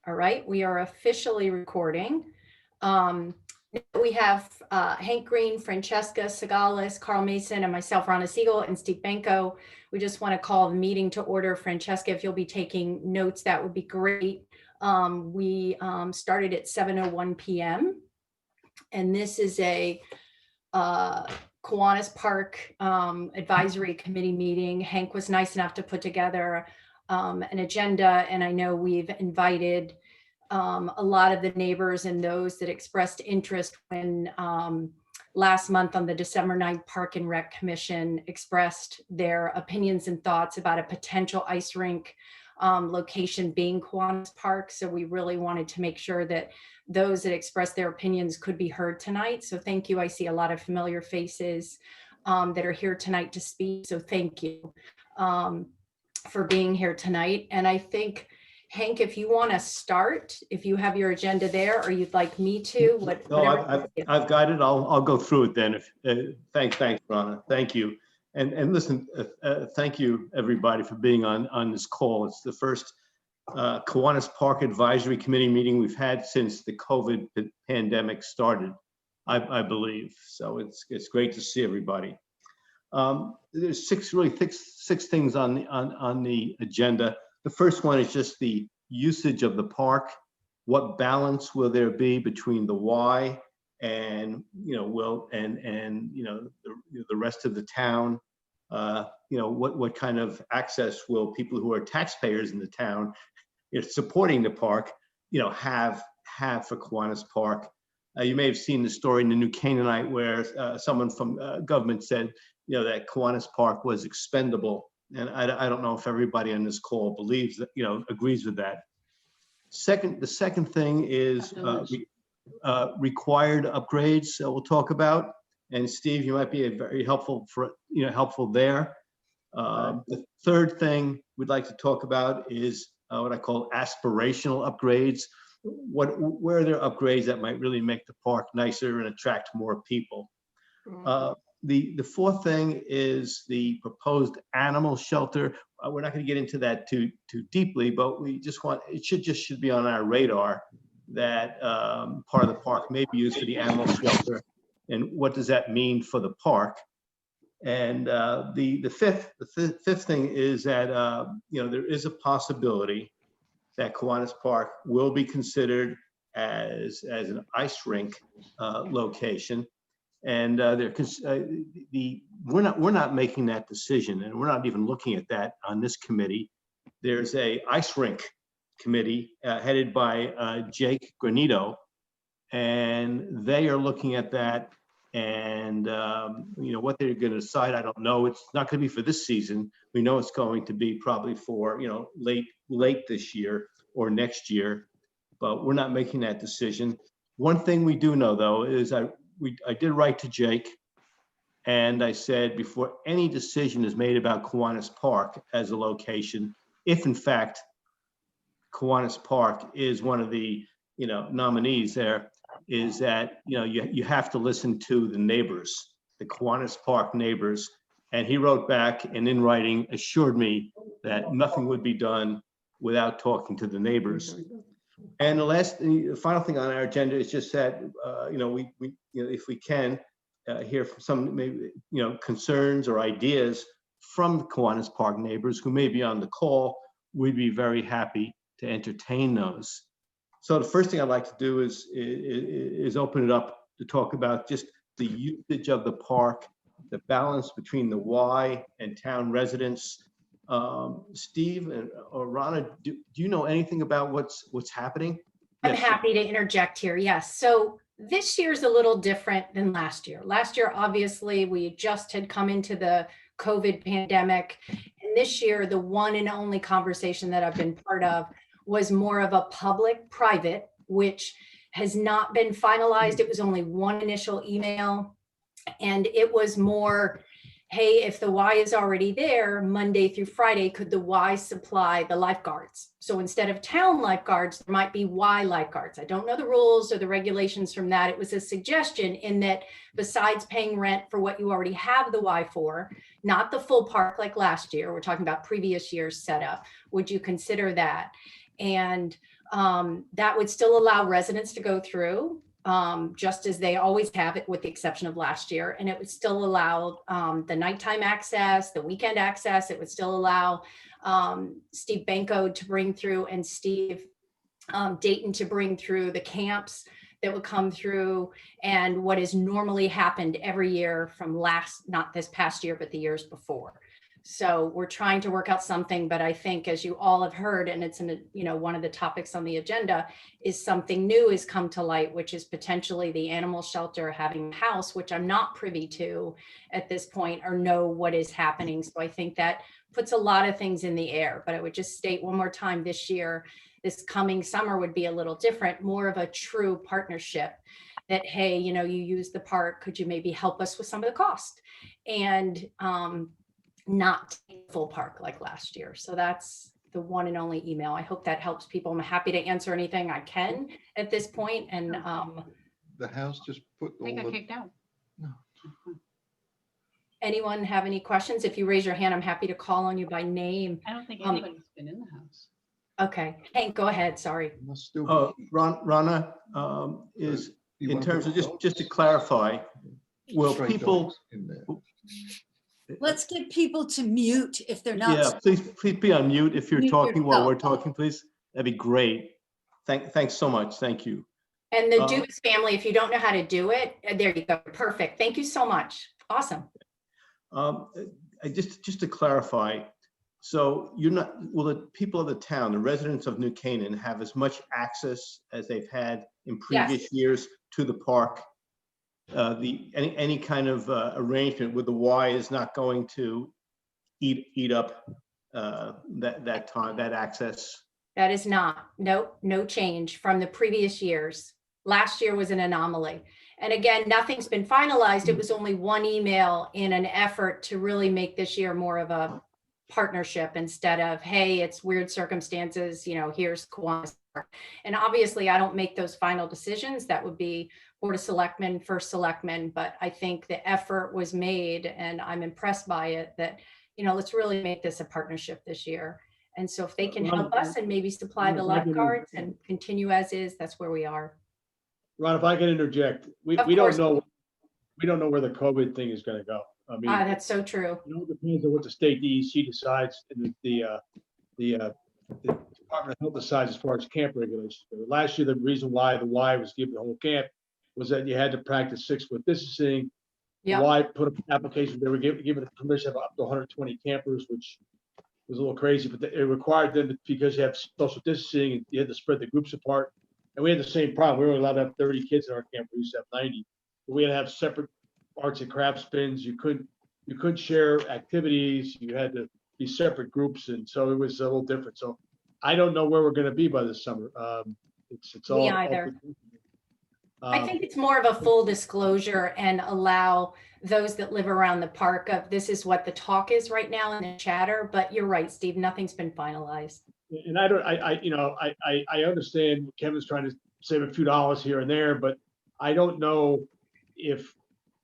All right, we are officially recording. We have Hank Green, Francesca Segalis, Carl Mason, and myself, Ronna Siegel, and Steve Benko. We just want to call the meeting to order. Francesca, if you'll be taking notes, that would be great. We started at 7:01 p.m. and this is a Kiwanis Park Advisory Committee meeting. Hank was nice enough to put together an agenda, and I know we've invited a lot of the neighbors and those that expressed interest when last month on the December 9th Park and Rec Commission expressed their opinions and thoughts about a potential ice rink location being Kiwanis Park. So we really wanted to make sure that those that expressed their opinions could be heard tonight. So thank you. I see a lot of familiar faces that are here tonight to speak. So thank you for being here tonight. And I think, Hank, if you want to start, if you have your agenda there, or you'd like me to, I've got it. I'll go through it then. Thanks, Ronna. Thank you. And listen, thank you everybody for being on this call. It's the first Kiwanis Park Advisory Committee meeting we've had since the COVID pandemic started, I believe. So it's great to see everybody. There's six things on the agenda. The first one is just the usage of the park. What balance will there be between the Y and the rest of the town? What kind of access will people who are taxpayers in the town, supporting the park, have for Kiwanis Park? You may have seen the story in the New Canaanite where someone from government said, that Kiwanis Park was expendable. And I don't know if everybody on this call believes that, agrees with that. The second thing is required upgrades that we'll talk about. And Steve, you might be very helpful there. The third thing we'd like to talk about is what I call aspirational upgrades. Where are there upgrades that might really make the park nicer and attract more people? The fourth thing is the proposed animal shelter. We're not going to get into that too deeply, but we just want, it should be on our radar that part of the park may be used for the animal shelter, and what does that mean for the park? And the fifth thing is that there is a possibility that Kiwanis Park will be considered as an ice rink location. And we're not making that decision, and we're not even looking at that on this committee. There's a ice rink committee headed by Jake Granito, and they are looking at that. And what they're going to decide, I don't know. It's not going to be for this season. We know it's going to be probably for late this year or next year, but we're not making that decision. One thing we do know though is I did write to Jake, and I said, before any decision is made about Kiwanis Park as a location, if in fact Kiwanis Park is one of the nominees there, is that you have to listen to the neighbors, the Kiwanis Park neighbors. And he wrote back and in writing assured me that nothing would be done without talking to the neighbors. And the final thing on our agenda is just that we if we can hear from some maybe concerns or ideas from the Kiwanis Park neighbors who may be on the call. We'd be very happy to entertain those. So the first thing I'd like to do is open it up to talk about just the usage of the park, the balance between the Y and town residents. Steve or Ronna, do you know anything about what's happening? I'm happy to interject here. Yes. So this year's a little different than last year. Last year, obviously, we just had come into the COVID pandemic. And this year, the one and only conversation that I've been part of was more of a public-private, which has not been finalized. It was only one initial email. And it was more, hey, if the Y is already there, Monday through Friday, could the Y supply the lifeguards? So instead of town lifeguards, there might be Y lifeguards. I don't know the rules or the regulations from that. It was a suggestion in that besides paying rent for what you already have the Y for, not the full park like last year, we're talking about previous year's setup, would you consider that? And That would still allow residents to go through, just as they always have it, with the exception of last year. And it would still allow the nighttime access, the weekend access. It would still allow Steve Benko to bring through, and Steve Dayton to bring through the camps that would come through, and what has normally happened every year from not this past year, but the years before. So we're trying to work out something, but I think, as you all have heard, and it's in one of the topics on the agenda, is something new has come to light, which is potentially the animal shelter having a house, which I'm not privy to at this point or know what is happening. So I think that puts a lot of things in the air. But I would just state one more time, this coming summer would be a little different, more of a true partnership that, hey, you use the park, could you maybe help us with some of the cost? And not full park like last year. So that's the one and only email. I hope that helps people. I'm happy to answer anything I can at this point. And the House just put They all got the, kicked out. no, anyone have any questions? If you raise your hand, I'm happy to call on you by name. I don't think anybody's been in the house. Okay, Hank, go ahead. Sorry. must still be. Rana, is, You in wanna terms put of, just to clarify, will stray people, dogs in there? Let's get people to mute if they're not. yeah, please be on mute if you're Mute talking while we're yourself. talking, please. That'd be great. Thanks so much. Thank you. And the Dubas family, if you don't know how to do it, there you go. Perfect. Thank you so much. Awesome. Just to clarify, so will the people of the town, the residents of New Canaan, have as much access as they've had in previous years to the park? Any kind of arrangement with the Y is not going to eat up that time, that access? That is not, no change from the previous years. Last year was an anomaly. And again, nothing's been finalized. It was only one email in an effort to really make this year more of a partnership instead of, hey, it's weird circumstances, here's Kiwanis Park. And obviously I don't make those final decisions. That would be Board of Selectmen, First Selectmen, but I think the effort was made and I'm impressed by it that, let's really make this a partnership this year. And so if they can help us and maybe supply the lifeguards and continue as is, that's where we are. Ron, if I can interject, we Of don't course. know where the COVID thing is going to go. I mean, That's so true. it depends on what the state DEC decides and the Department of Health decides as far as camp regulations go. Last year, the reason why the Y was given the whole camp was that you had to practice 6-foot distancing. Yeah. Y put up an application, they were given permission of up to 120 campers, which was a little crazy, but it required them, because you have social distancing, and you had to spread the groups apart. And we had the same problem. We were only allowed to have 30 kids in our camp. We used to have 90. But we had to have separate arts and crafts spins. You couldn't share activities. You had to be separate groups, and so it was a little different. So I don't know where we're going to be by this summer. It's all. Me either. I think it's more of a full disclosure and allow those that live around the park of, this is what the talk is right now in the chatter. But you're right, Steve. Nothing's been finalized. And I understand Kevin's trying to save a few dollars here and there, but I don't know if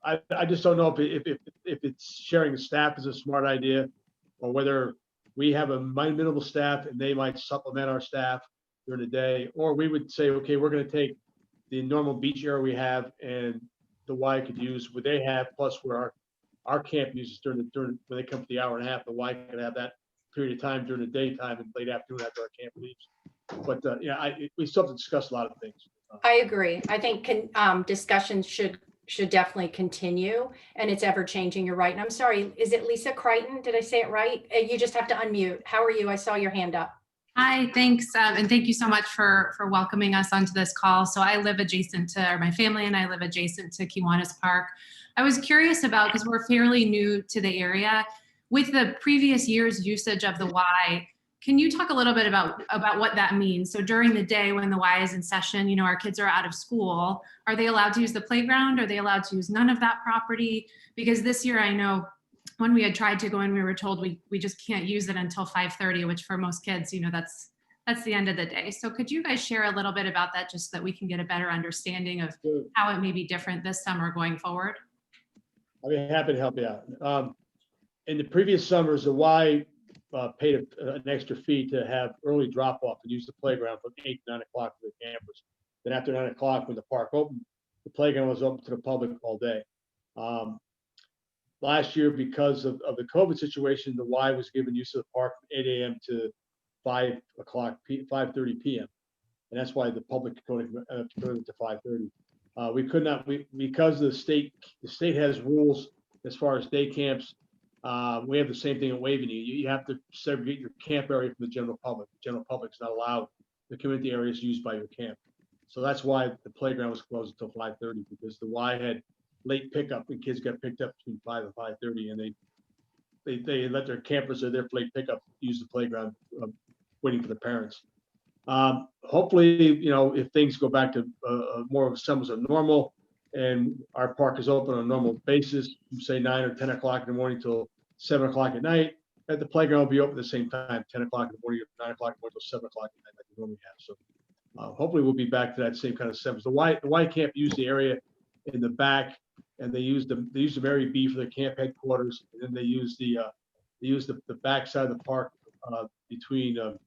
I just don't know if it's sharing the staff is a smart idea, or whether we have a minimal staff and they might supplement our staff during the day, or we would say, okay, we're going to take the normal beach area we have and the Y could use what they have, plus where our camp uses during when they come for the hour and a half, the Y could have that period of time during the daytime and late afternoon after our camp leaves. But we still have to discuss a lot of things. I agree. I think discussions should definitely continue, and it's ever changing. You're right. And I'm sorry, is it Lisa Crichton? Did I say it right? You just have to unmute. How are you? I saw your hand up. Hi, thanks. And thank you so much for welcoming us onto this call. So I live adjacent to, or my family and I live adjacent to Kiwanis Park. I was curious about, because we're fairly new to the area, with the previous year's usage of the Y, can you talk a little bit about what that means? So during the day when the Y is in session, our kids are out of school, are they allowed to use the playground? Are they allowed to use none of that property? Because this year, I know when we had tried to go in, we were told we just can't use it until 5:30, which for most kids, that's the end of the day. So could you guys share a little bit about that, just so that we can get a better understanding of how it may be different this summer going forward? I'll be happy to help you out. In the previous summers, the Y, paid an extra fee to have early drop off and use the playground from 8 to 9 o'clock for the campers. Then after 9 o'clock, when the park opened, the playground was open to the public all day. Last year, because of the COVID situation, the Y was given use of the park from 8 a.m. to 5:30 p.m. And that's why the public could go to 5:30. We could not, because the state has rules as far as day camps. We have the same thing at Waveney. You have to segregate your camp area from the general public. The general public's not allowed the community areas used by your camp. So that's why the playground was closed until 5:30, because the Y had late pickup and kids got picked up between 5 and 5:30, and they let their campers or their late pickup use the playground, waiting for the parents. Hopefully, if things go back to more of a semblance of normal, and our park is open on a normal basis, say 9 or 10 o'clock in the morning till 7 o'clock at night, that the playground will be open at the same time, 10 o'clock in the morning, or 9 o'clock in the morning till 7 o'clock at night, like we normally have. So hopefully we'll be back to that same kind of semblance. The Y camp used the area in the back, and they used the Mary B for the camp headquarters, and then they used the back side of the park between the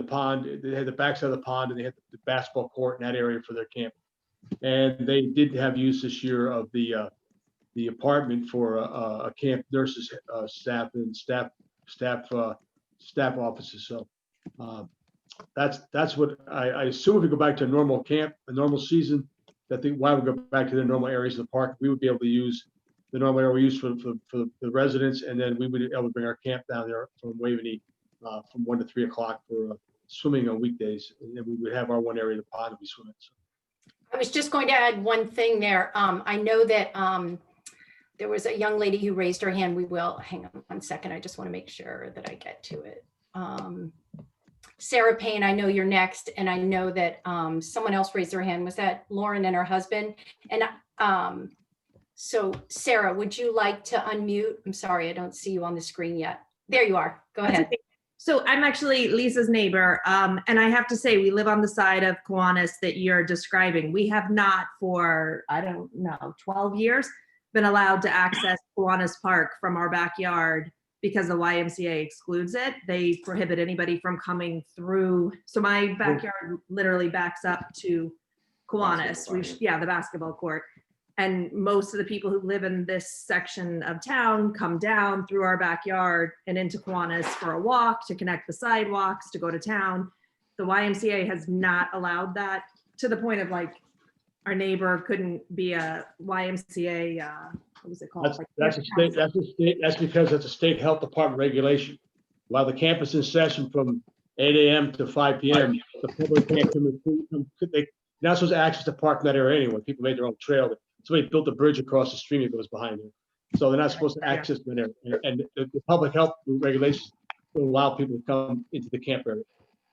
pond. They had the back side of the pond, and they had the basketball court in that area for their camp. And they did have use this year of the apartment for a camp nurses staff and staff offices. So that's what I assume. If we go back to a normal camp, a normal season, that the Y would go back to the normal areas of the park. We would be able to use the normal area we use for the residents, and then we would be able to bring our camp down there from Waveney from 1 to 3 o'clock for swimming on weekdays, and then we would have our one area of the pond to be swimming. So. I was just going to add one thing there. I know that there was a young lady who raised her hand. We will, hang on one second. I just want to make sure that I get to it. Sarah Payne, I know you're next. And I know that someone else raised their hand. Was that Lauren and her husband? And so Sarah, would you like to unmute? I'm sorry, I don't see you on the screen yet. There you are. Go ahead. So I'm actually Lisa's neighbor, and I have to say, we live on the side of Kiwanis that you're describing. We have not for, I don't know, 12 years been allowed to access Kiwanis Park from our backyard because the YMCA excludes it. They prohibit anybody from coming through. So my backyard literally backs up to Kiwanis, the basketball court. And most of the people who live in this section of town come down through our backyard and into Kiwanis for a walk, to connect the sidewalks, to go to town. The YMCA has not allowed that, to the point of like our neighbor couldn't be a YMCA, what was it called? That's because it's a state health department regulation. While the campus is in session from 8 a.m. to 5 p.m., the public can't come. They're not supposed to access the park in that area anyway. People made their own trail. Somebody built a bridge across the stream that goes behind it. So they're not supposed to access that area. And the public health regulations will allow people to come into the camp area.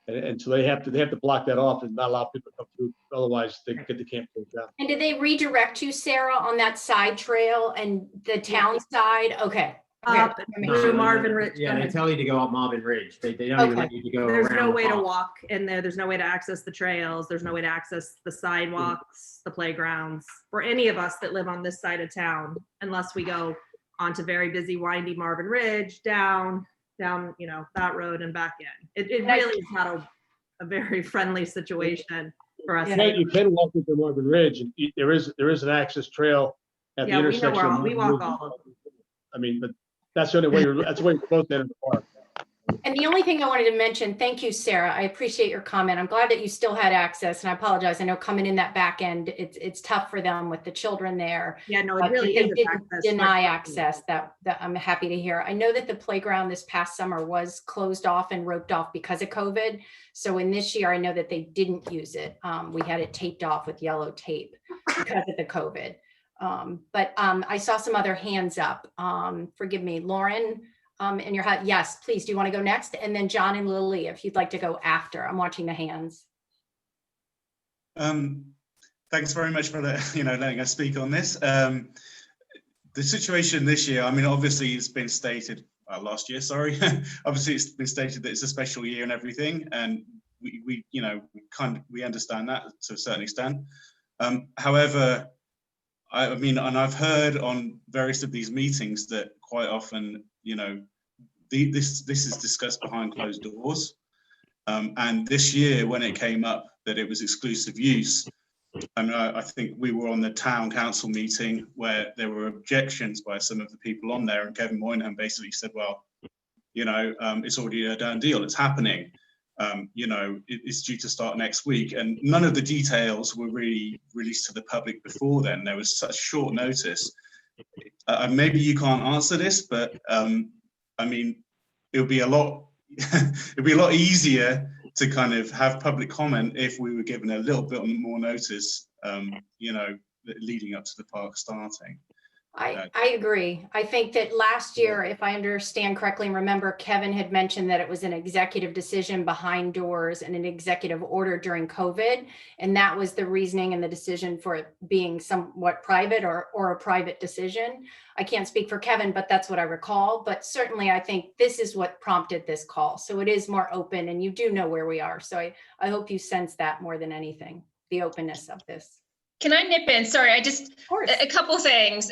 And so they have to block that off and not allow people to come through. Otherwise, they get the camp closed down. And did they redirect you, Sarah, on that side trail and the town side? Okay. Up through Marvin Ridge. Yeah, they tell you to go up Marvin Ridge. They don't even let you to go There's around no the way to park. walk in there. There's no way to access the trails. There's no way to access the sidewalks, the playgrounds, for any of us that live on this side of town, unless we go onto very busy, windy Marvin Ridge, down, that road and back in. It really is not a very friendly situation for us. You can walk into Marvin Ridge, and there is an access trail at the intersection. We walk all of them. I mean, but that's the only way that's the way you're supposed to enter the park. And the only thing I wanted to mention, thank you, Sarah. I appreciate your comment. I'm glad that you still had access, and I apologize. I know coming in that back end, it's tough for them with the children there. Yeah, no, it But really they is. didn't deny access. That I'm happy to hear. I know that the playground this past summer was closed off and roped off because of COVID. So in this year, I know that they didn't use it. We had it taped off with yellow tape because of the COVID. But I saw some other hands up. Forgive me, Lauren. In your hat, yes, please. Do you want to go next? And then John and Lily, if you'd like to go after. I'm watching the hands. Thanks very much for letting us speak on this. The situation this year, I mean, obviously it's been stated last year. Sorry, obviously it's been stated that it's a special year and everything, and we understand that to a certain extent. However, I mean, and I've heard on various of these meetings that quite often, this is discussed behind closed doors. And this year, when it came up that it was exclusive use, and I think we were on the town council meeting where there were objections by some of the people on there, and Kevin Moynihan basically said, well, you know, it's already a done deal, it's happening. You know, it's due to start next week, and none of the details were really released to the public before then. There was such short notice. Maybe you can't answer this, but I mean, it'll be a lot easier to kind of have public comment if we were given a little bit more notice, you know, leading up to the park starting. I agree. I think that last year, if I understand correctly and remember, Kevin had mentioned that it was an executive decision behind doors and an executive order during COVID. And that was the reasoning and the decision for it being somewhat private or a private decision. I can't speak for Kevin, but that's what I recall. But certainly I think this is what prompted this call. So it is more open and you do know where we are. So I hope you sense that more than anything, the openness of this. Can I nip in? Sorry, a couple things.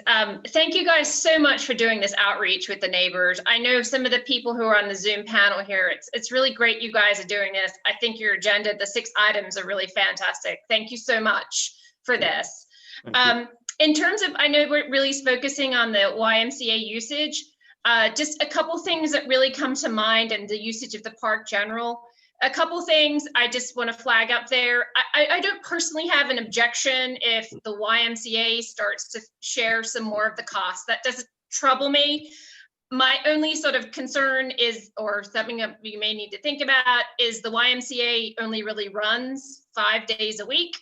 Thank you guys so much for doing this outreach with the neighbors. I know some of the people who are on the Zoom panel here, it's really great you guys are doing this. I think your agenda, the 6 items are really fantastic. Thank you so much for this. In terms of, I know we're really focusing on the YMCA usage, just a couple things that really come to mind and the usage of the park general. A couple things I just want to flag up there. I don't personally have an objection if the YMCA starts to share some more of the cost. That doesn't trouble me. My only sort of concern is, or something that you may need to think about, is the YMCA only really runs 5 days a week.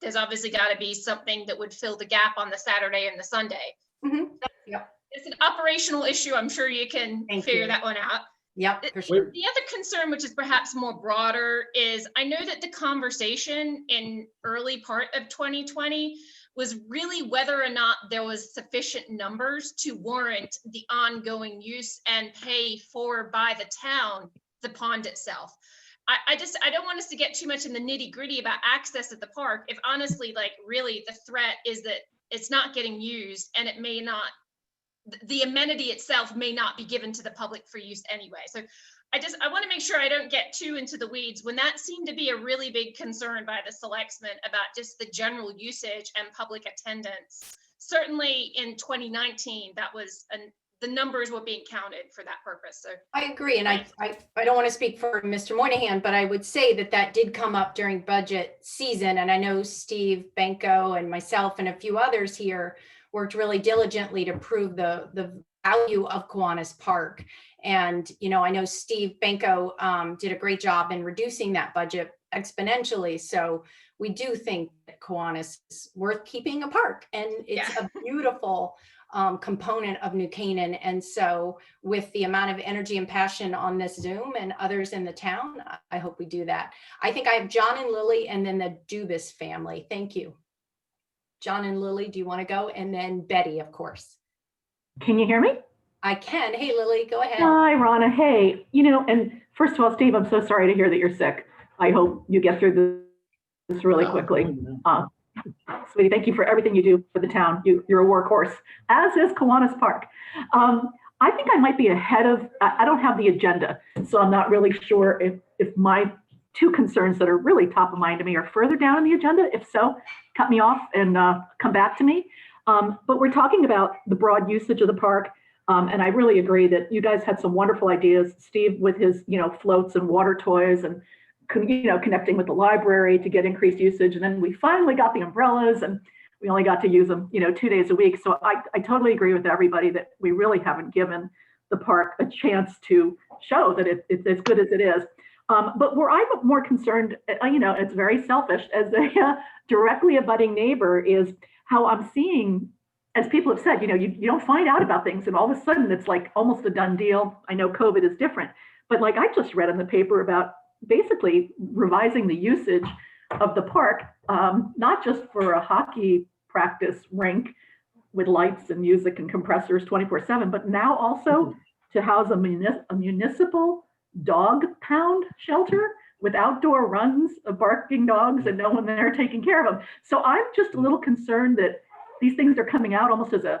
There's obviously got to be something that would fill the gap on the Saturday and the Sunday. Mm-hmm. Yep. It's an operational issue. I'm sure you can figure that one out. Yep, for sure. The other concern, which is perhaps more broader, is I know that the conversation in early part of 2020 was really whether or not there was sufficient numbers to warrant the ongoing use and pay for by the town, the pond itself. I don't want us to get too much in the nitty gritty about access at the park. If honestly, like really the threat is that it's not getting used and it may not, the amenity itself may not be given to the public for use anyway. So I want to make sure I don't get too into the weeds when that seemed to be a really big concern by the selectmen about just the general usage and public attendance. Certainly in 2019, that was, the numbers were being counted for that purpose. So I agree. And I don't want to speak for Mr. Moynihan, but I would say that did come up during budget season. And I know Steve Benko and myself and a few others here worked really diligently to prove the value of Kiwanis Park. And, you know, I know Steve Benko did a great job in reducing that budget exponentially. So we do think that Kiwanis is worth keeping a park, and it's a beautiful component of New Canaan. And so with the amount of energy and passion on this Zoom and others in the town, I hope we do that. I think I have John and Lily and then the Dubas family. Thank you. John and Lily, do you want to go? And then Betty, of course. Can you hear me? I can. Hey, Lily, go ahead. Hi, Ronna. Hey, you know, and first of all, Steve, I'm so sorry to hear that you're sick. I hope you get through this really quickly. Sweetie, thank you for everything you do for the town. You're a workhorse, as is Kiwanis Park. I think I might be ahead of, I don't have the agenda, so I'm not really sure if my 2 concerns that are really top of mind to me are further down in the agenda. If so, cut me off and come back to me. But we're talking about the broad usage of the park. And I really agree that you guys had some wonderful ideas. Steve with his, you know, floats and water toys and, you know, connecting with the library to get increased usage. And then we finally got the umbrellas and we only got to use them, you know, 2 days a week. So I totally agree with everybody that we really haven't given the park a chance to show that it's as good as it is. But where I'm more concerned, you know, it's very selfish as a directly abutting neighbor, is how I'm seeing, as people have said, you know, you don't find out about things and all of a sudden it's like almost a done deal. I know COVID is different, but like I just read in the paper about basically revising the usage of the park, not just for a hockey practice rink with lights and music and compressors 24/7, but now also to house a municipal dog pound shelter with outdoor runs of barking dogs and no one there taking care of them. So I'm just a little concerned that these things are coming out almost as a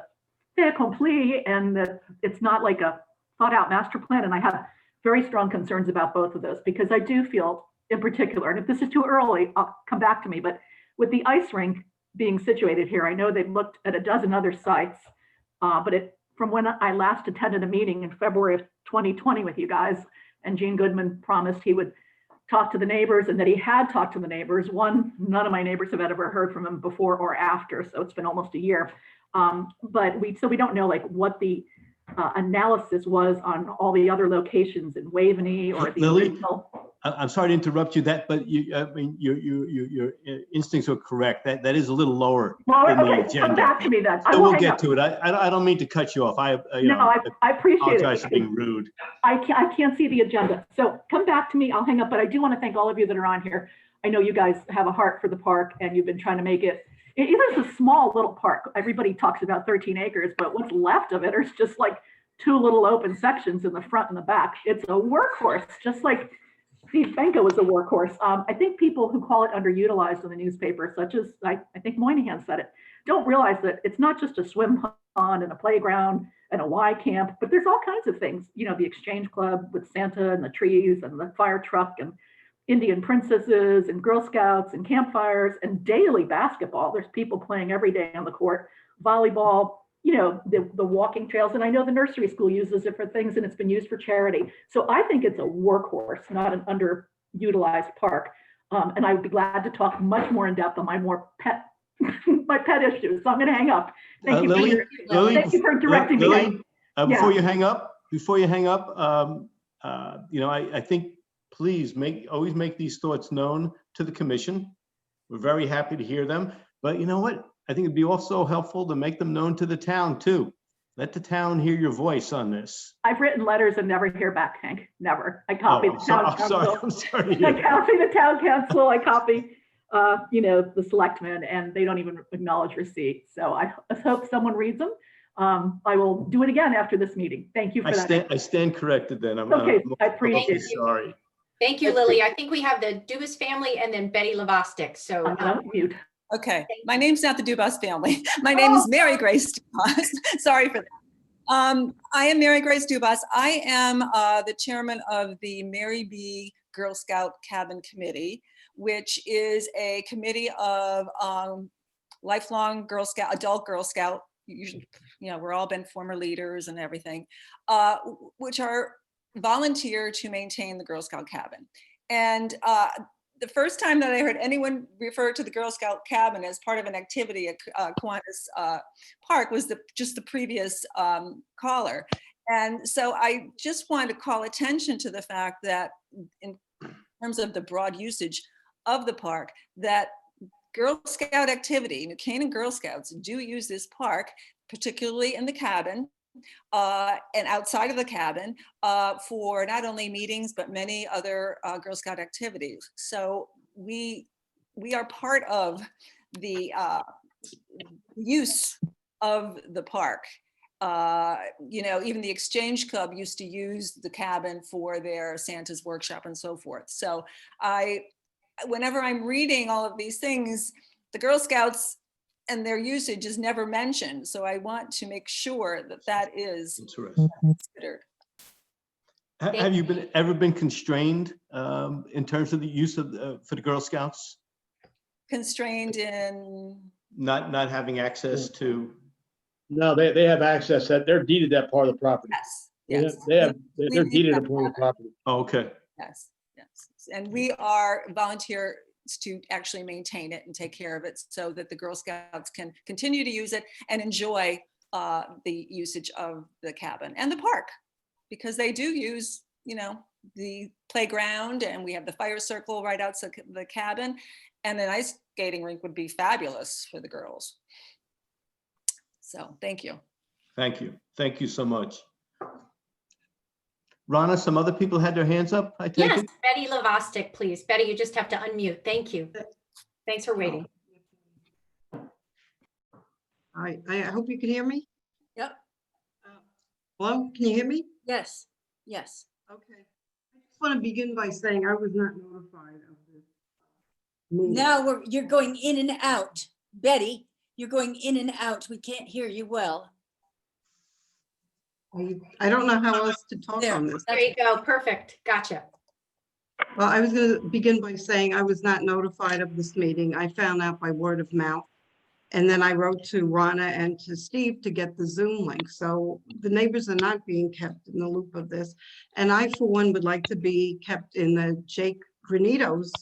fait accompli, and that it's not like a thought out master plan. And I have very strong concerns about both of those because I do feel in particular, and if this is too early, I'll come back to me, but with the ice rink being situated here, I know they've looked at a dozen other sites, but from when I last attended a meeting in February of 2020 with you guys, and Gene Goodman promised he would talk to the neighbors and that he had talked to the neighbors. One, none of my neighbors have ever heard from him before or after, so it's been almost a year. But we don't know like what the analysis was on all the other locations in Waveney or the Lily, original. I'm sorry to interrupt you. But I mean, your instincts are correct. That is a little lower Well, in the okay, agenda. come back to me then. I So will we'll hang get up. to it. I don't mean to cut you off. I appreciate apologize for it. being rude. I can't see the agenda. So come back to me. I'll hang up, but I do want to thank all of you that are on here. I know you guys have a heart for the park and you've been trying to make it. It is a small little park. Everybody talks about 13 acres, but what's left of it is just like 2 little open sections in the front and the back. It's a workhorse, just like Steve Benko was a workhorse. I think people who call it underutilized in the newspaper, such as I think Moynihan said it, don't realize that it's not just a swim pond and a playground and a Y camp, but there's all kinds of things. You know, the Exchange Club with Santa and the trees and the fire truck and Indian princesses and Girl Scouts and campfires and daily basketball. There's people playing every day on the court, volleyball, you know, the walking trails. And I know the nursery school uses it for things and it's been used for charity. So I think it's a workhorse, not an underutilized park. And I would be glad to talk much more in depth on my my pet issues. So I'm going to hang up. Thank you, Lily, thank you for directing me. Lily, before Yeah. you hang up, you know, I think please always make these thoughts known to the commission. We're very happy to hear them. But you know what? I think it'd be also helpful to make them known to the town too. Let the town hear your voice on this. I've written letters and never hear back, Hank. Never. I copy the town council. I'm sorry. to I hear that. copy the town council. I copy, you know, the selectmen, and they don't even acknowledge receipt. So I hope someone reads them. I will do it again after this meeting. Thank you for that. I stand corrected then. Okay, I appreciate it. Sorry. Thank you, Lily. I think we have the Dubas family and then Betty Lavostic. So I'm gonna mute. Okay, my name's not the Dubas family. My name is Mary Grace Dubas. Sorry for that. I am Mary Grace Dubas. I am the chairman of the Mary B. Girl Scout Cabin Committee, which is a committee of lifelong Girl Scout, adult Girl Scout. Usually, you know, we're all been former leaders and everything, which are volunteer to maintain the Girl Scout cabin. And the first time that I heard anyone refer to the Girl Scout cabin as part of an activity at Kiwanis Park was just the previous caller. And so I just wanted to call attention to the fact that in terms of the broad usage of the park, that Girl Scout activity, New Canaan Girl Scouts do use this park, particularly in the cabin, and outside of the cabin for not only meetings, but many other Girl Scout activities. So we are part of the use of the park. You know, even the Exchange Club used to use the cabin for their Santa's workshop and so forth. So whenever I'm reading all of these things, the Girl Scouts and their usage is never mentioned. So I want to make sure that that is considered. Have you ever been constrained in terms of the use of for the Girl Scouts? Constrained in? Not having access to? No, they have access. That they're deeded that part of the property. Yes. They're deeded a part of the property. Oh, okay. Yes. And we are volunteers to actually maintain it and take care of it so that the Girl Scouts can continue to use it and enjoy the usage of the cabin and the park, because they do use, you know, the playground, and we have the fire circle right outside the cabin, and an ice skating rink would be fabulous for the girls. So thank you. Thank you. Thank you so much. Rana, some other people had their hands up, I take yes, it? Betty Lavostic, please. Betty, you just have to unmute. Thank you. Thanks for waiting. I hope you can hear me. Yep. Hello, can you hear me? Yes. Yes. Okay. I just want to begin by saying I was not notified of this meeting. Now you're going in and out. Betty, you're going in and out. We can't hear you well. I don't know how else to talk There. on this. There you go. Perfect. Gotcha. Well, I was going to begin by saying I was not notified of this meeting. I found out by word of mouth. And then I wrote to Rana and to Steve to get the Zoom link. So the neighbors are not being kept in the loop of this. And I, for one, would like to be kept in the Jake Granito's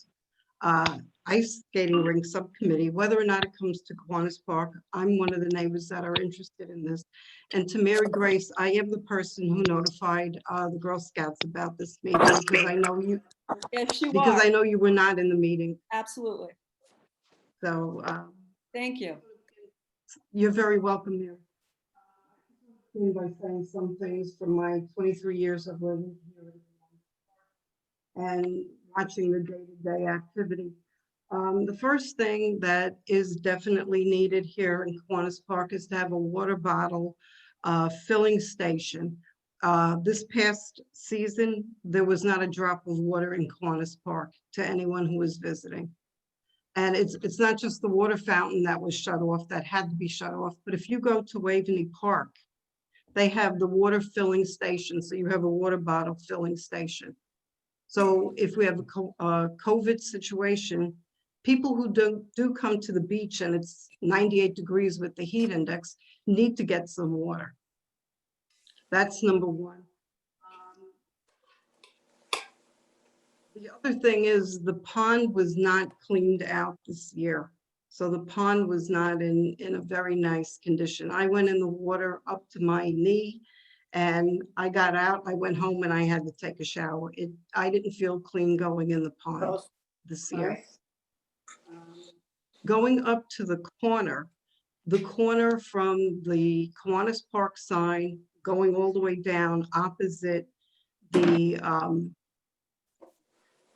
ice skating rink subcommittee, whether or not it comes to Kiwanis Park. I'm one of the neighbors that are interested in this. And to Mary Grace, I am the person who notified the Girl Scouts about this meeting because I know you, Yes, you because are. I know you were not in the meeting. Absolutely. So Thank you. you're very welcome here. Begin by saying some things from my 23 years of living here and watching the day-to-day activity. The first thing that is definitely needed here in Kiwanis Park is to have a water bottle filling station. This past season, there was not a drop of water in Kiwanis Park to anyone who was visiting. And it's not just the water fountain that was shut off, that had to be shut off, but if you go to Waveney Park, they have the water filling station, so you have a water bottle filling station. So if we have a COVID situation, people who do come to the beach and it's 98 degrees with the heat index need to get some water. That's number one. The other thing is the pond was not cleaned out this year. So the pond was not in a very nice condition. I went in the water up to my knee and I got out, I went home and I had to take a shower. I didn't feel clean going in the pond this year. Going up to the corner from the Kiwanis Park sign, going all the way down opposite the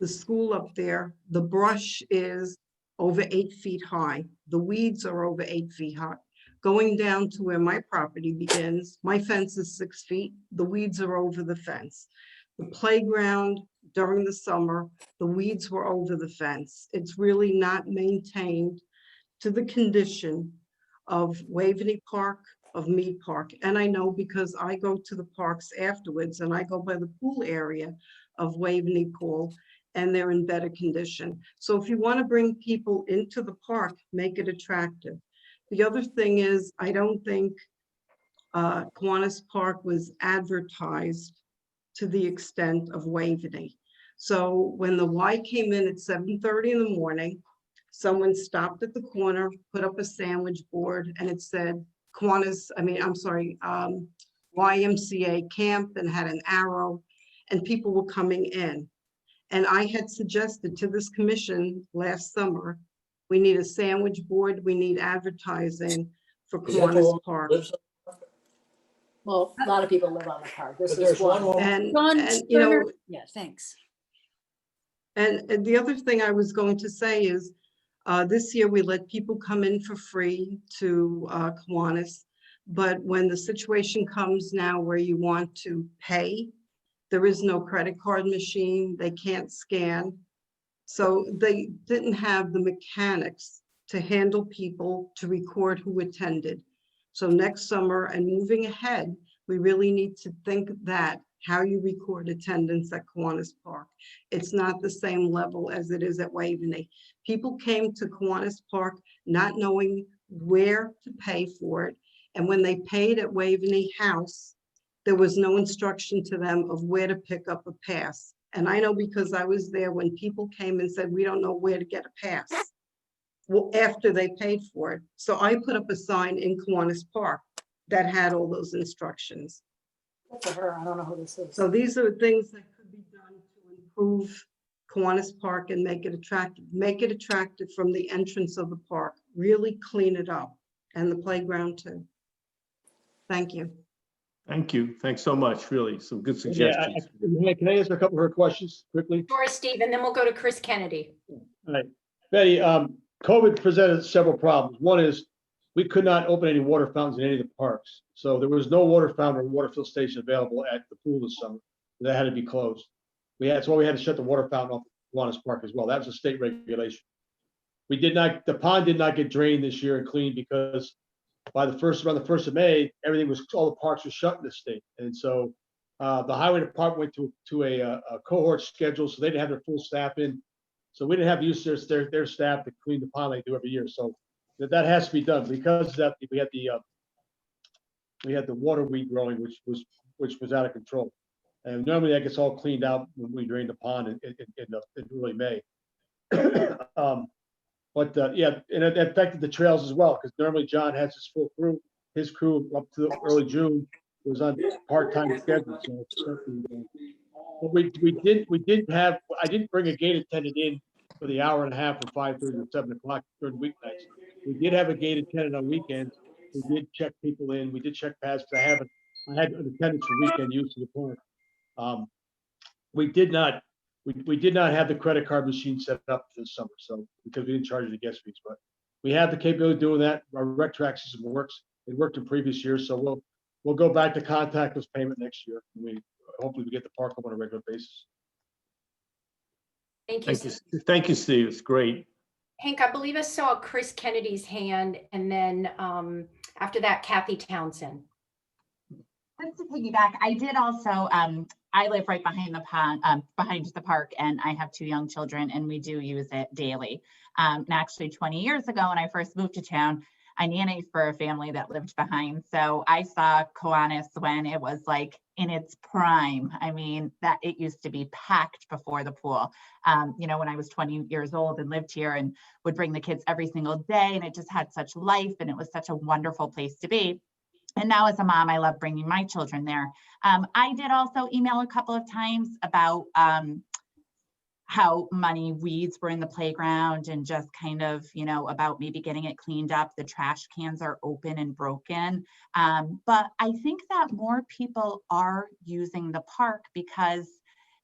school up there, the brush is over 8 feet high. The weeds are over 8 feet high. Going down to where my property begins, my fence is 6 feet. The weeds are over the fence. The playground during the summer, the weeds were over the fence. It's really not maintained to the condition of Waveney Park, of Mead Park. And I know because I go to the parks afterwards and I go by the pool area of Waveney Pool and they're in better condition. So if you want to bring people into the park, make it attractive. The other thing is, I don't think Kiwanis Park was advertised to the extent of Waveney. So when the Y came in at 7:30 in the morning, someone stopped at the corner, put up a sandwich board, and it said YMCA camp, and had an arrow, and people were coming in. And I had suggested to this commission last summer, we need a sandwich board, we need advertising for Kiwanis Park. Well, a lot of people live on the park. This But is one. And John you know, Turner? Yeah, thanks. and the other thing I was going to say is, this year we let people come in for free to Kiwanis, but when the situation comes now where you want to pay, there is no credit card machine, they can't scan. So they didn't have the mechanics to handle people to record who attended. So next summer and moving ahead, we really need to think that how you record attendance at Kiwanis Park. It's not the same level as it is at Waveney. People came to Kiwanis Park not knowing where to pay for it. And when they paid at Waveney House, there was no instruction to them of where to pick up a pass. And I know because I was there when people came and said, we don't know where to get a pass. Well, after they paid for it. So I put up a sign in Kiwanis Park that had all those instructions. Good for her. I don't know who this is. So these are things that could be done to improve Kiwanis Park and make it attractive. Make it attractive from the entrance of the park. Really clean it up, and the playground too. Thank you. Thank you. Thanks so much. Really, some good Yeah, suggestions. can I answer a couple of her questions quickly? Sure, Steve, and then we'll go to Chris Kennedy. All right, Betty, COVID presented several problems. One is we could not open any water fountains in any of the parks. So there was no water fountain or water fill station available at the pool this summer. That had to be closed. That's why we had to shut the water fountain off at Kiwanis Park as well. That was a state regulation. The pond did not get drained this year and cleaned because by around the 1st of May, all the parks were shut in the state. And so the highway department went to a cohort schedule, so they didn't have their full staff in. So we didn't have to use their staff to clean the pond like they do every year. So that has to be done. Because of that, we had the water weed growing, which was out of control. And normally that gets all cleaned out when we drain the pond in early May. Yeah, and it affected the trails as well, because normally John has his crew up to early June was on part-time schedule. So but I didn't bring a gate attendant in for the hour and a half from 5:30 to 7 o'clock during weeknights. We did have a gate attendant on weekends. We did check people in. We did check pads, because I had an attendance for weekend use of the park. We did not have the credit card machine set up this summer, so because we didn't charge the guest fees, but we have the capability of doing that. Our rec track system works. It worked in previous years, so we'll go back to contactless payment next year. Hopefully we get the park up on a regular basis. Thank you. Thank you, Steve. It's great. Hank, I believe I saw Chris Kennedy's hand, and then after that, Kathy Townsend. Just to piggyback, I did also, I live right behind the pond, behind the park, and I have 2 young children, and we do use it daily. And actually 20 years ago, when I first moved to town, I nannied for a family that lived behind. So I saw Kiwanis when it was like in its prime. I mean, that it used to be packed before the pool. When I was 20 years old and lived here and would bring the kids every single day, and it just had such life, and it was such a wonderful place to be. And now as a mom, I love bringing my children there. I did also email a couple of times about how many weeds were in the playground, and just kind of, about maybe getting it cleaned up. The trash cans are open and broken. But I think that more people are using the park, because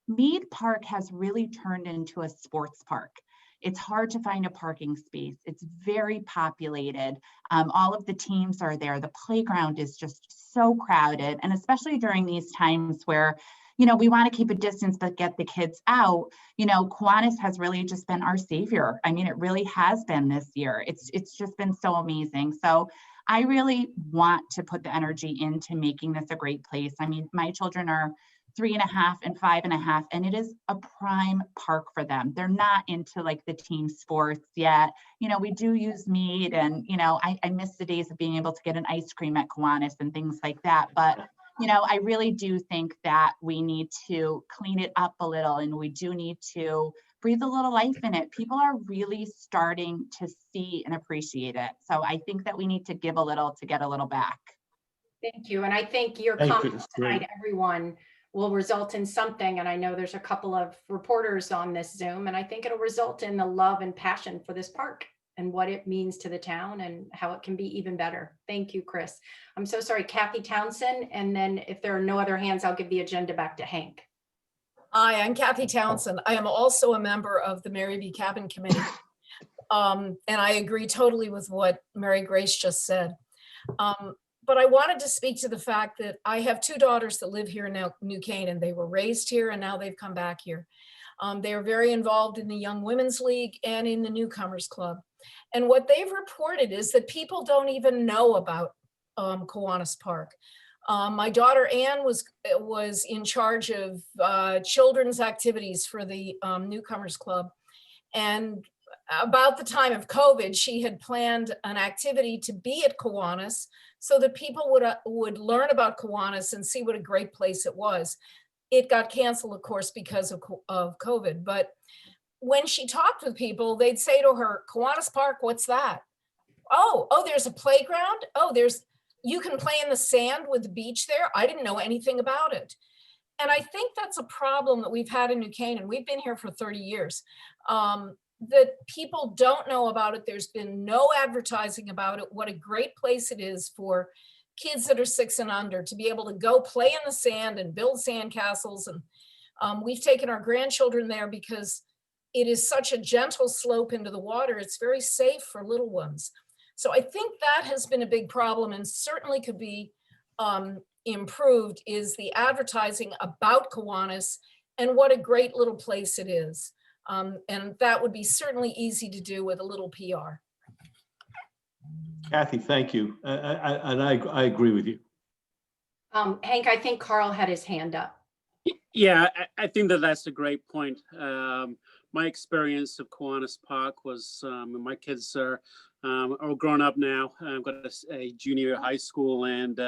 Mead Park has really turned into a sports park. It's hard to find a parking space. It's very populated. All of the teams are there. The playground is just so crowded. And especially during these times where, we want to keep a distance, but get the kids out, Kiwanis has really just been our savior. I mean, it really has been this year. It's just been so amazing. So I really want to put the energy into making this a great place. I mean, my children are 3.5 and 5.5, and it is a prime park for them. They're not into like the team sports yet. We do use meat, and I miss the days of being able to get an ice cream at Kiwanis and things like that. But I really do think that we need to clean it up a little, and we do need to breathe a little life in it. People are really starting to see and appreciate it. So I think that we need to give a little to get a little back. Thank you. And I think your comments tonight, everyone, will result in something. And I know there's a couple of reporters on this Zoom, and I think it'll result in the love and passion for this park and what it means to the town and how it can be even better. Thank you, Chris. I'm so sorry, Kathy Townsend. And then if there are no other hands, I'll give the agenda back to Hank. Hi, I'm Kathy Townsend. I am also a member of the Mary B. Cabin Committee. And I agree totally with what Mary Grace just said. But I wanted to speak to the fact that I have 2 daughters that live here in New Canaan. They were raised here, and now they've come back here. They are very involved in the Young Women's League and in the Newcomers Club. And what they've reported is that people don't even know about Kiwanis Park. My daughter Ann was in charge of children's activities for the Newcomers Club. And about the time of COVID, she had planned an activity to be at Kiwanis so that people would learn about Kiwanis and see what a great place it was. It got canceled, of course, because of COVID. But when she talked with people, they'd say to her, Kiwanis Park, what's that? Oh, there's a playground. Oh, you can play in the sand with the beach there. I didn't know anything about it. And I think that's a problem that we've had in New Canaan. We've been here for 30 years. That people don't know about it. There's been no advertising about it. What a great place it is for kids that are 6 and under to be able to go play in the sand and build sand castles. And we've taken our grandchildren there because it is such a gentle slope into the water. It's very safe for little ones. So I think that has been a big problem, and certainly could be improved, is the advertising about Kiwanis and what a great little place it is. And that would be certainly easy to do with a little PR. Kathy, thank you. And I agree with you. Hank, I think Carl had his hand up. Yeah, I think that that's a great point. My experience of Kiwanis Park was my kids are all grown up now. I've got a junior high school and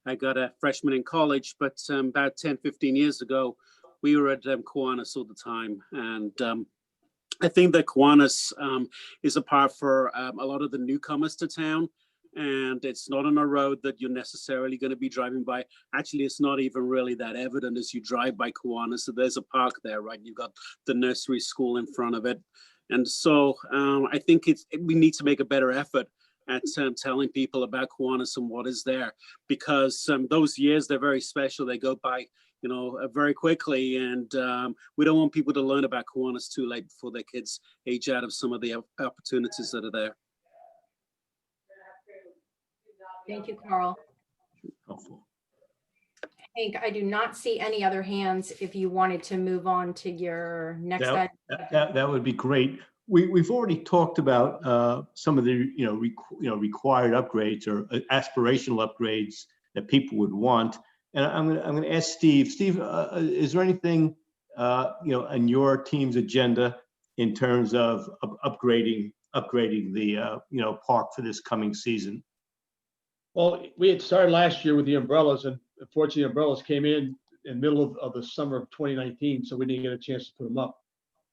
I got a freshman in college. But about 10, 15 years ago, we were at Kiwanis all the time. And I think that Kiwanis is a park for a lot of the newcomers to town. And it's not on a road that you're necessarily going to be driving by. Actually, it's not even really that evident as you drive by Kiwanis. So there's a park there, right? You've got the nursery school in front of it. And so I think we need to make a better effort at telling people about Kiwanis and what is there, because those years, they're very special. They go by, very quickly. And we don't want people to learn about Kiwanis too late before their kids age out of some of the opportunities that are there. Thank you, Carl. Helpful. Hank, I do not see any other hands. If you wanted to move on to your next item. That would be great. We've already talked about some of the required upgrades or aspirational upgrades that people would want, and I'm going to ask Steve. Steve, is there anything on your team's agenda in terms of upgrading the park for this coming season? Well, we had started last year with the umbrellas, and unfortunately, the umbrellas came in the middle of the summer of 2019, so we didn't get a chance to put them up.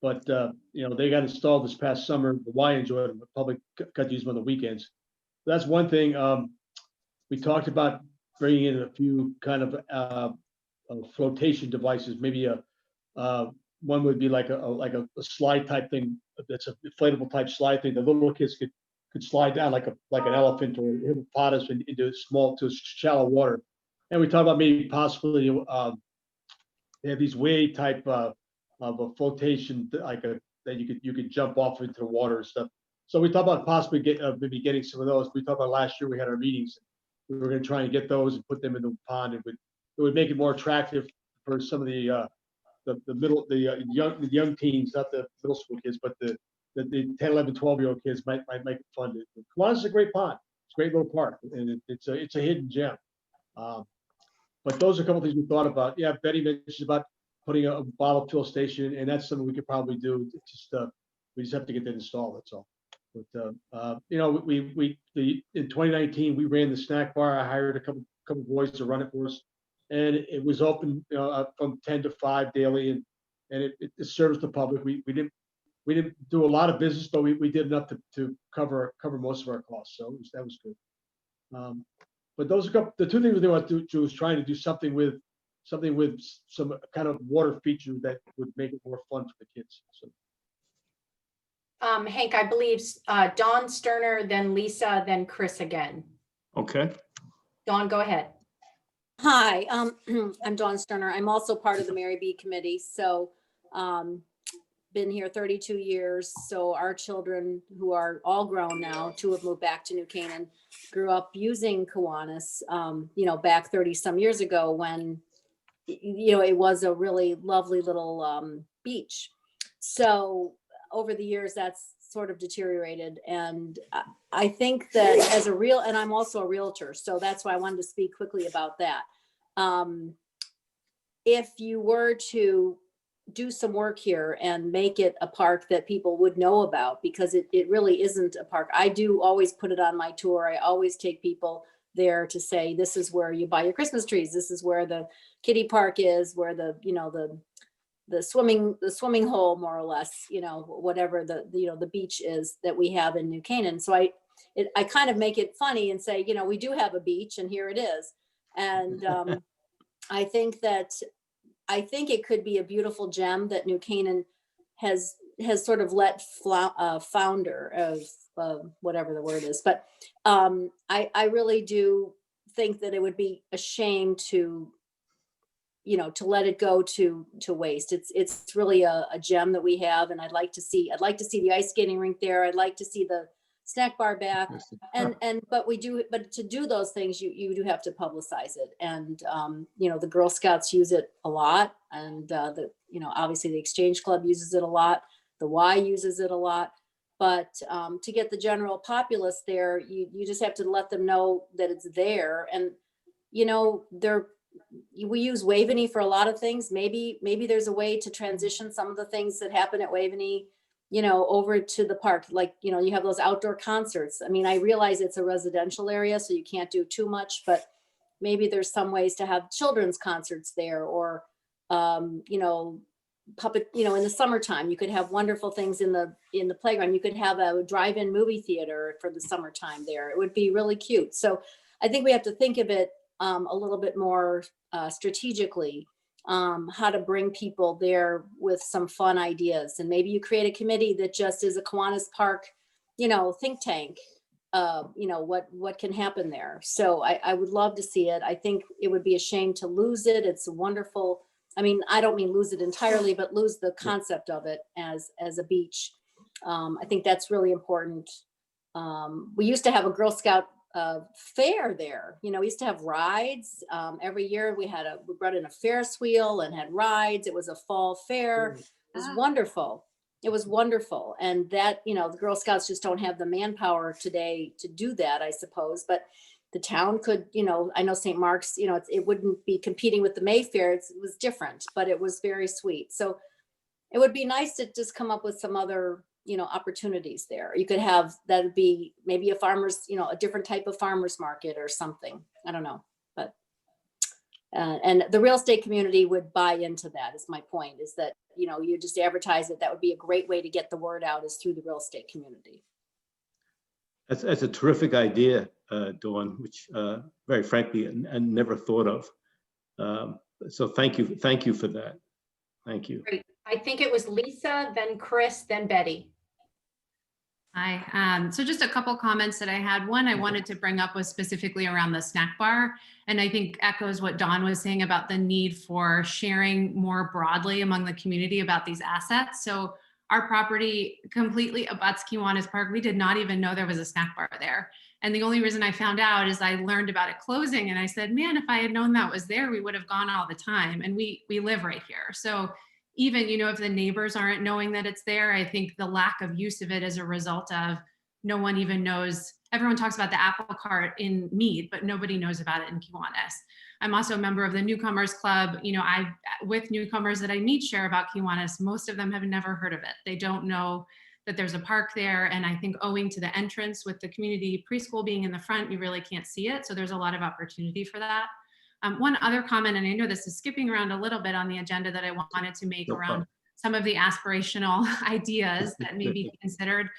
But they got installed this past summer. The Y enjoyed them. The public got to use them on the weekends. That's one thing. We talked about bringing in a few kind of flotation devices. Maybe one would be like a slide type thing. That's a inflatable type slide thing. The little kids could slide down like an elephant or a hippopotamus into shallow water. And we talked about maybe possibly they have these wave type of a flotation that you could jump off into the water and stuff. So we talked about possibly maybe getting some of those. We talked about last year we had our meetings. We were going to try and get those and put them in the pond. It would make it more attractive for some of the young teens, not the middle school kids, but the 10, 11, 12-year-old kids might make it fun. Kiwanis is a great pond. It's a great little park, and it's a hidden gem. But those are a couple of things we thought about. Yeah, Betty mentioned about putting a bottle fill station, and that's something we could probably do. It's just we just have to get that installed. That's all. But in 2019 we ran the snack bar. I hired a couple boys to run it for us, and it was open from 10 to 5 daily, and it serves the public. We didn't do a lot of business, but we did enough to cover most of our costs. So that was good. But those are the two things we want to do. Was trying to do something with some kind of water feature that would make it more fun for the kids. So. Hank, I believe Dawn Sterner, then Lisa, then Chris again. Okay. Dawn, go ahead. Hi, I'm Dawn Sterner. I'm also part of the Mary B committee. So been here 32 years. So our children, who are all grown now, 2 have moved back to New Canaan, grew up using Kiwanis, back 30 some years ago when, it was a really lovely little beach. So over the years, that's sort of deteriorated. And I think that and I'm also a realtor, so that's why I wanted to speak quickly about that. If you were to do some work here and make it a park that people would know about, because it really isn't a park. I do always put it on my tour. I always take people there to say, this is where you buy your Christmas trees. This is where the kiddie park is, where the swimming hole, more or less, whatever the beach is that we have in New Canaan. So I kind of make it funny and say, we do have a beach and here it is. And I think it could be a beautiful gem that New Canaan has sort of let founder of whatever the word is. But I really do think that it would be a shame to let it go to waste. It's really a gem that we have, and I'd like to see the ice skating rink there. I'd like to see the snack bar back, but to do those things, you do have to publicize it. And the Girl Scouts use it a lot, and obviously the Exchange Club uses it a lot. The Y uses it a lot. But to get the general populace there, you just have to let them know that it's there. And, you know, we use Waveney for a lot of things. Maybe there's a way to transition some of the things that happen at Waveney, you know, over to the park. Like, you know, you have those outdoor concerts. I mean, I realize it's a residential area, so you can't do too much, but maybe there's some ways to have children's concerts there, or, you know, puppet, you know, in the summertime, you could have wonderful things in the playground. You could have a drive-in movie theater for the summertime there. It would be really cute. So I think we have to think of it a little bit more strategically, how to bring people there with some fun ideas. And maybe you create a committee that just is a Kiwanis Park, you know, think tank. You know, what can happen there. So I would love to see it. I think it would be a shame to lose it. It's a wonderful, I mean, I don't mean lose it entirely, but lose the concept of it as a beach. I think that's really important. We used to have a Girl Scout fair there. You know, we used to have rides. Every year we brought in a Ferris wheel and had rides. It was a fall fair. It was wonderful. It was wonderful. And that, you know, the Girl Scouts just don't have the manpower today to do that, I suppose. But the town could, you know, I know St. Mark's, you know, it wouldn't be competing with the Mayfair. It was different, but it was very sweet. So it would be nice to just come up with some other, you know, opportunities there. You could have, that would be maybe a farmer's, you know, a different type of farmer's market or something. I don't know, but, and the real estate community would buy into that, is my point, is that, you know, you just advertise it. That would be a great way to get the word out, is through the real estate community. That's a terrific idea, Dawn, which very frankly, I never thought of. So thank you for that. Thank you. Great. I think it was Lisa, then Chris, then Betty. Hi. So just a couple comments that I had. One I wanted to bring up was specifically around the snack bar. And I think echoes what Dawn was saying about the need for sharing more broadly among the community about these assets. So our property completely abuts Kiwanis Park. We did not even know there was a snack bar there. And the only reason I found out is I learned about it closing, and I said, man, if I had known that was there, we would have gone all the time. And we live right here. So even, you know, if the neighbors aren't knowing that it's there, I think the lack of use of it as a result of no one even knows. Everyone talks about the apple cart in Mead, but nobody knows about it in Kiwanis. I'm also a member of the Newcomers Club. You know, with newcomers that I meet share about Kiwanis, most of them have never heard of it. They don't know that there's a park there. And I think owing to the entrance with the community preschool being in the front, you really can't see it. So there's a lot of opportunity for that. One other comment, and I know this is skipping around a little bit on the agenda, that I wanted to make around some of the aspirational ideas that may be considered,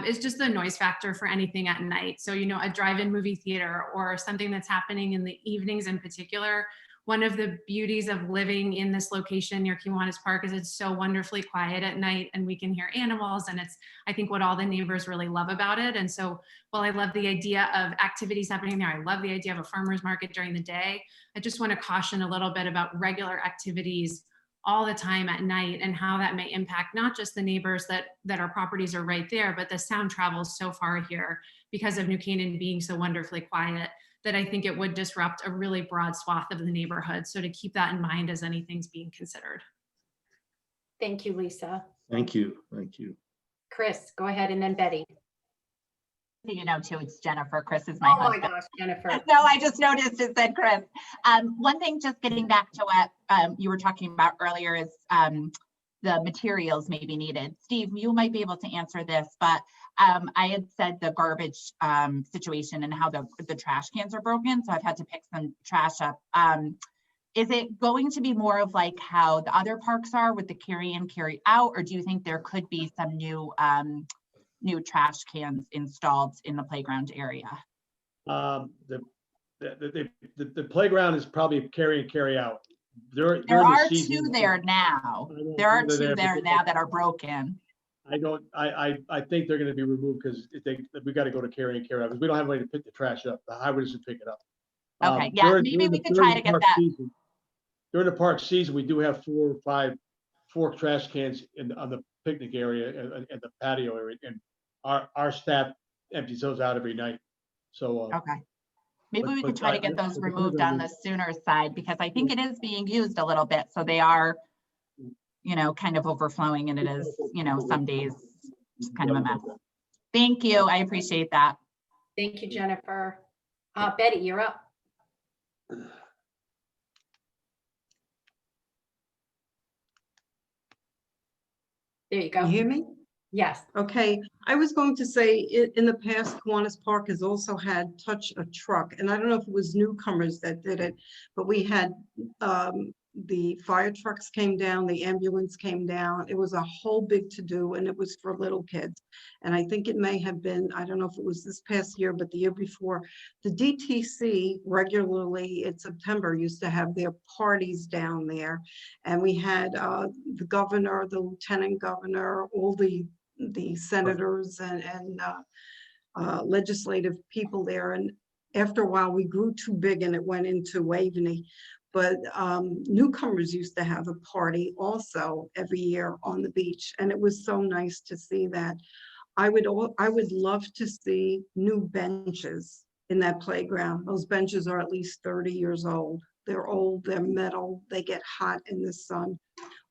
is just the noise factor for anything at night. So, you know, a drive-in movie theater or something that's happening in the evenings in particular. One of the beauties of living in this location near Kiwanis Park is it's so wonderfully quiet at night, and we can hear animals, and it's, I think, what all the neighbors really love about it. And so while I love the idea of activities happening there, I love the idea of a farmer's market during the day, I just want to caution a little bit about regular activities all the time at night and how that may impact not just the neighbors that our properties are right there, but the sound travels so far here because of New Canaan being so wonderfully quiet, that I think it would disrupt a really broad swath of the neighborhood. So to keep that in mind as anything's being considered. Thank you, Lisa. Thank you. Thank you. Chris, go ahead, and then Betty. You know, too, it's Jennifer. Chris is my husband. Oh my gosh, Jennifer. No, I just noticed it said Chris. One thing, just getting back to what you were talking about earlier, is the materials may be needed. Steve, you might be able to answer this, but I had said the garbage situation and how the trash cans are broken. So I've had to pick some trash up. Is it going to be more of like how the other parks are with the carry in, carry out, or do you think there could be some new trash cans installed in the playground area? The playground is probably carry in, carry out. There are two there now. There are two there now that are broken. I think they're going to be removed because we got to go to carry and carry out because we don't have a way to pick the trash up. The highway doesn't pick it up. Okay, yeah, maybe we could try to get that. During the park season, we do have 4 or 5 forked trash cans on the picnic area and the patio area, and our staff empties those out every night. So okay, maybe we could try to get those removed on the sooner side, because I think it is being used a little bit. So they are, you know, kind of overflowing, and it is, you know, some days just kind of a mess. Thank you. I appreciate that. Thank you, Jennifer. Betty, you're up. There you go. You hear me? Yes. Okay, I was going to say, in the past, Kiwanis Park has also had Touch a Truck, and I don't know if it was newcomers that did it, but we had, the fire trucks came down, the ambulance came down. It was a whole big to-do, and it was for little kids. And I think it may have been, I don't know if it was this past year, but the year before, the DTC regularly in September used to have their parties down there. And we had the governor, the lieutenant governor, all the senators and legislative people there. And after a while, we grew too big and it went into Waveney. But newcomers used to have a party also every year on the beach. And it was so nice to see that. I would love to see new benches in that playground. Those benches are at least 30 years old. They're old, they're metal, they get hot in the sun.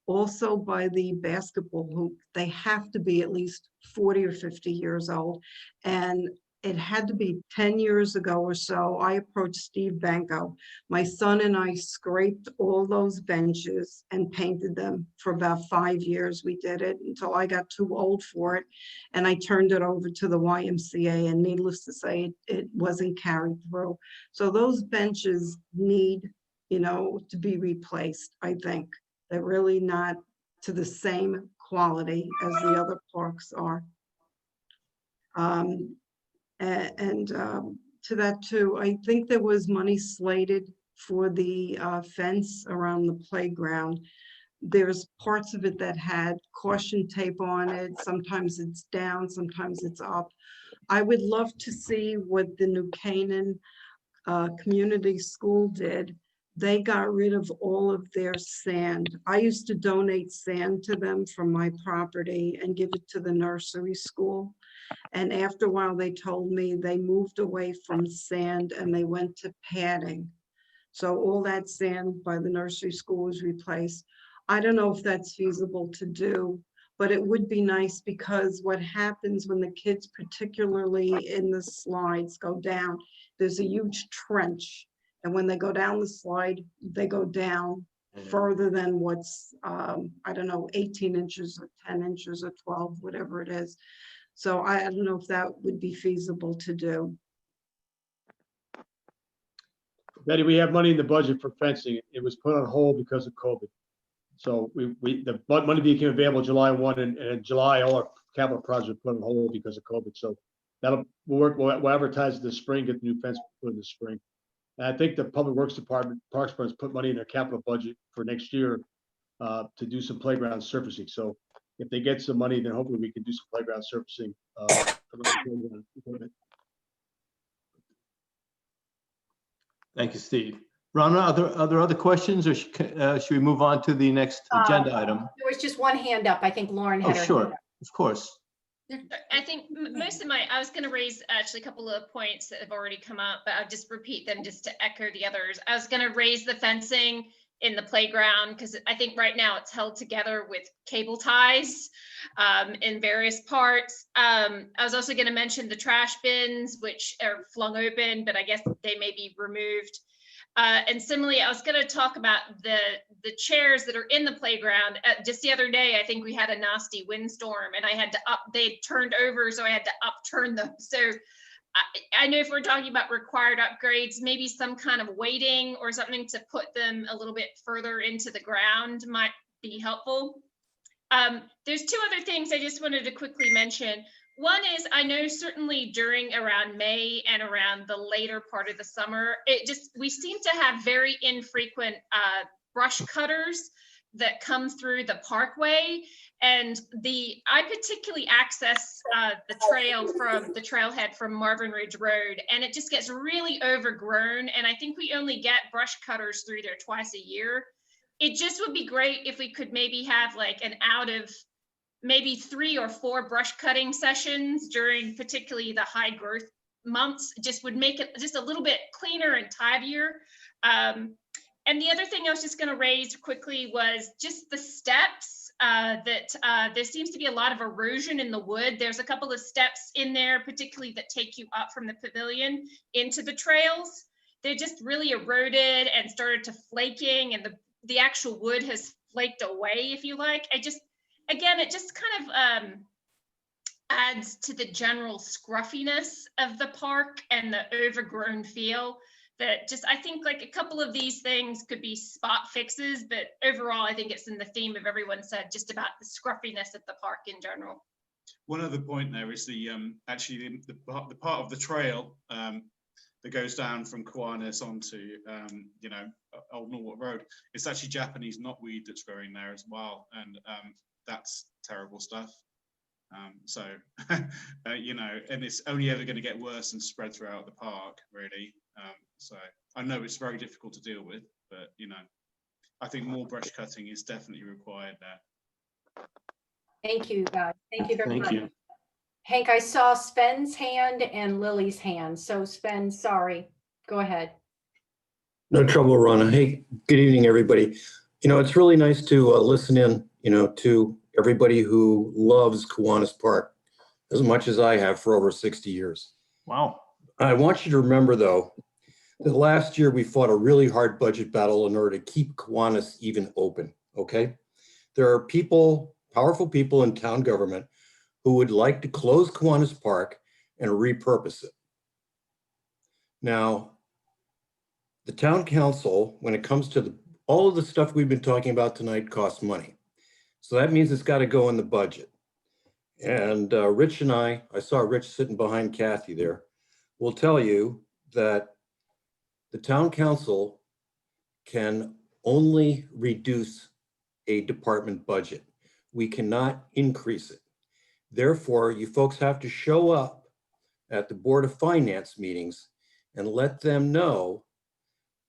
Also by the basketball hoop, they have to be at least 40 or 50 years old. And it had to be 10 years ago or so, I approached Steve Banco. My son and I scraped all those benches and painted them for about 5 years. We did it until I got too old for it. And I turned it over to the YMCA, and needless to say, it wasn't carried through. So those benches need, to be replaced, I think. They're really not to the same quality as the other parks are. To that too, I think there was money slated for the fence around the playground. There's parts of it that had caution tape on it. Sometimes it's down, sometimes it's up. I would love to see what the New Canaan Community School did. They got rid of all of their sand. I used to donate sand to them from my property and give it to the nursery school. And after a while, they told me they moved away from sand and they went to padding. So all that sand by the nursery school was replaced. I don't know if that's feasible to do, but it would be nice, because what happens when the kids, particularly in the slides, go down, there's a huge trench. And when they go down the slide, they go down further than what's, 18 inches or 10 inches or 12, whatever it is. So I don't know if that would be feasible to do. Betty, we have money in the budget for fencing. It was put on hold because of COVID. So the money became available July 1, and in July, all our capital projects were put on hold because of COVID. So that'll work. We'll advertise this spring, get the new fence put in the spring. And I think the Public Works Department, Parks Department, put money in their capital budget for next year to do some playground surfacing. So if they get some money, then hopefully we can do some playground surfacing. Thank you, Steve. Rana, are there other questions, or should we move on to the next agenda item? There was just one hand up. I think Lauren had her hand Sure, up. of course. I think most of I was going to raise actually a couple of points that have already come up, but I'll just repeat them just to echo the others. I was going to raise the fencing in the playground, because I think right now it's held together with cable ties in various parts. I was also going to mention the trash bins, which are flung open, but I guess they may be removed. And similarly, I was going to talk about the chairs that are in the playground. Just the other day, I think we had a nasty windstorm, and they turned over, so I had to upturn them. So I know if we're talking about required upgrades, maybe some kind of weighting or something to put them a little bit further into the ground might be helpful. There's two other things I just wanted to quickly mention. One is, I know certainly around May and around the later part of the summer, we seem to have very infrequent brush cutters that come through the parkway. And I particularly access the trailhead from Marvin Ridge Road, and it just gets really overgrown. And I think we only get brush cutters through there twice a year. It just would be great if we could maybe have like an out of maybe 3 or 4 brush cutting sessions during particularly the high growth months. Just would make it just a little bit cleaner and tidier. And the other thing I was just going to raise quickly was just the steps. that there seems to be a lot of erosion in the wood. There's a couple of steps in there, particularly that take you up from the pavilion into the trails. They're just really eroded and started to flaking, and the actual wood has flaked away, if you like. It just kind of adds to the general scruffiness of the park and the overgrown feel. That just, I think like a couple of these things could be spot fixes, but overall, I think it's in the theme of everyone said, just about the scruffiness of the park in general. One other point there is the actually the part of the trail that goes down from Kiwanis onto Old Norwood Road. It's actually Japanese knotweed that's growing there as well, and that's terrible stuff. So and it's only ever going to get worse and spread throughout the park, really. So I know it's very difficult to deal with, but I think more brush cutting is definitely required there. Thank you, guys. Thank you very much. Thank you. Hank, I saw Sven's hand and Lily's hand. So Sven, sorry. Go ahead. No trouble, Ronna. Hey, good evening, everybody. It's really nice to listen in, to everybody who loves Kiwanis Park as much as I have for over 60 years. Wow. I want you to remember, though, that last year we fought a really hard budget battle in order to keep Kiwanis even open, okay? There are people, powerful people in town government who would like to close Kiwanis Park and repurpose it. Now, the town council, when it comes to all of the stuff we've been talking about tonight, costs money. So that means it's got to go in the budget. And Rich and I saw Rich sitting behind Kathy there, will tell you that the town council can only reduce a department budget. We cannot increase it. Therefore, you folks have to show up at the Board of Finance meetings and let them know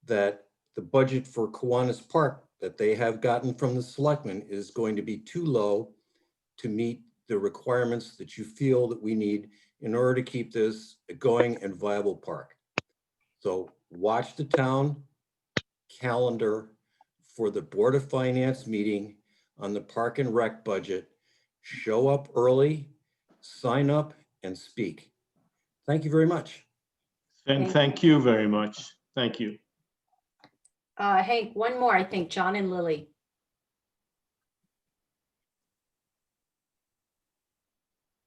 that the budget for Kiwanis Park that they have gotten from the selectmen is going to be too low to meet the requirements that you feel that we need in order to keep this a going and viable park. So watch the town calendar for the Board of Finance meeting on the Park and Rec budget. Show up early, sign up, and speak. Thank you very much. And thank you very much. Thank you. Hank, one more, I think, John and Lily.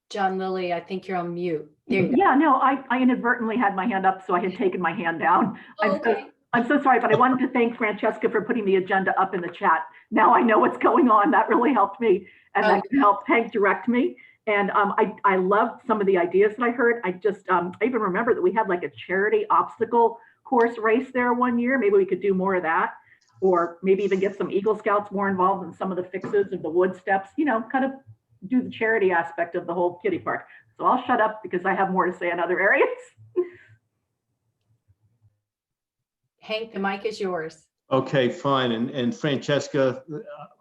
John, Lily, I think you're on mute. There you go. Yeah, no, I inadvertently had my hand up, so I had taken my hand down. Okay. I'm so sorry, but I wanted to thank Francesca for putting the agenda up in the chat. Now I know what's going on. That really helped me, and that helped Hank direct me. And I loved some of the ideas that I heard. I even remember that we had like a charity obstacle course race there one year. Maybe we could do more of that, or maybe even get some Eagle Scouts more involved in some of the fixes of the wood steps, kind of do the charity aspect of the whole kiddie park. So I'll shut up because I have more to say in other areas. Hank, the mic is yours. Okay, fine. And Francesca,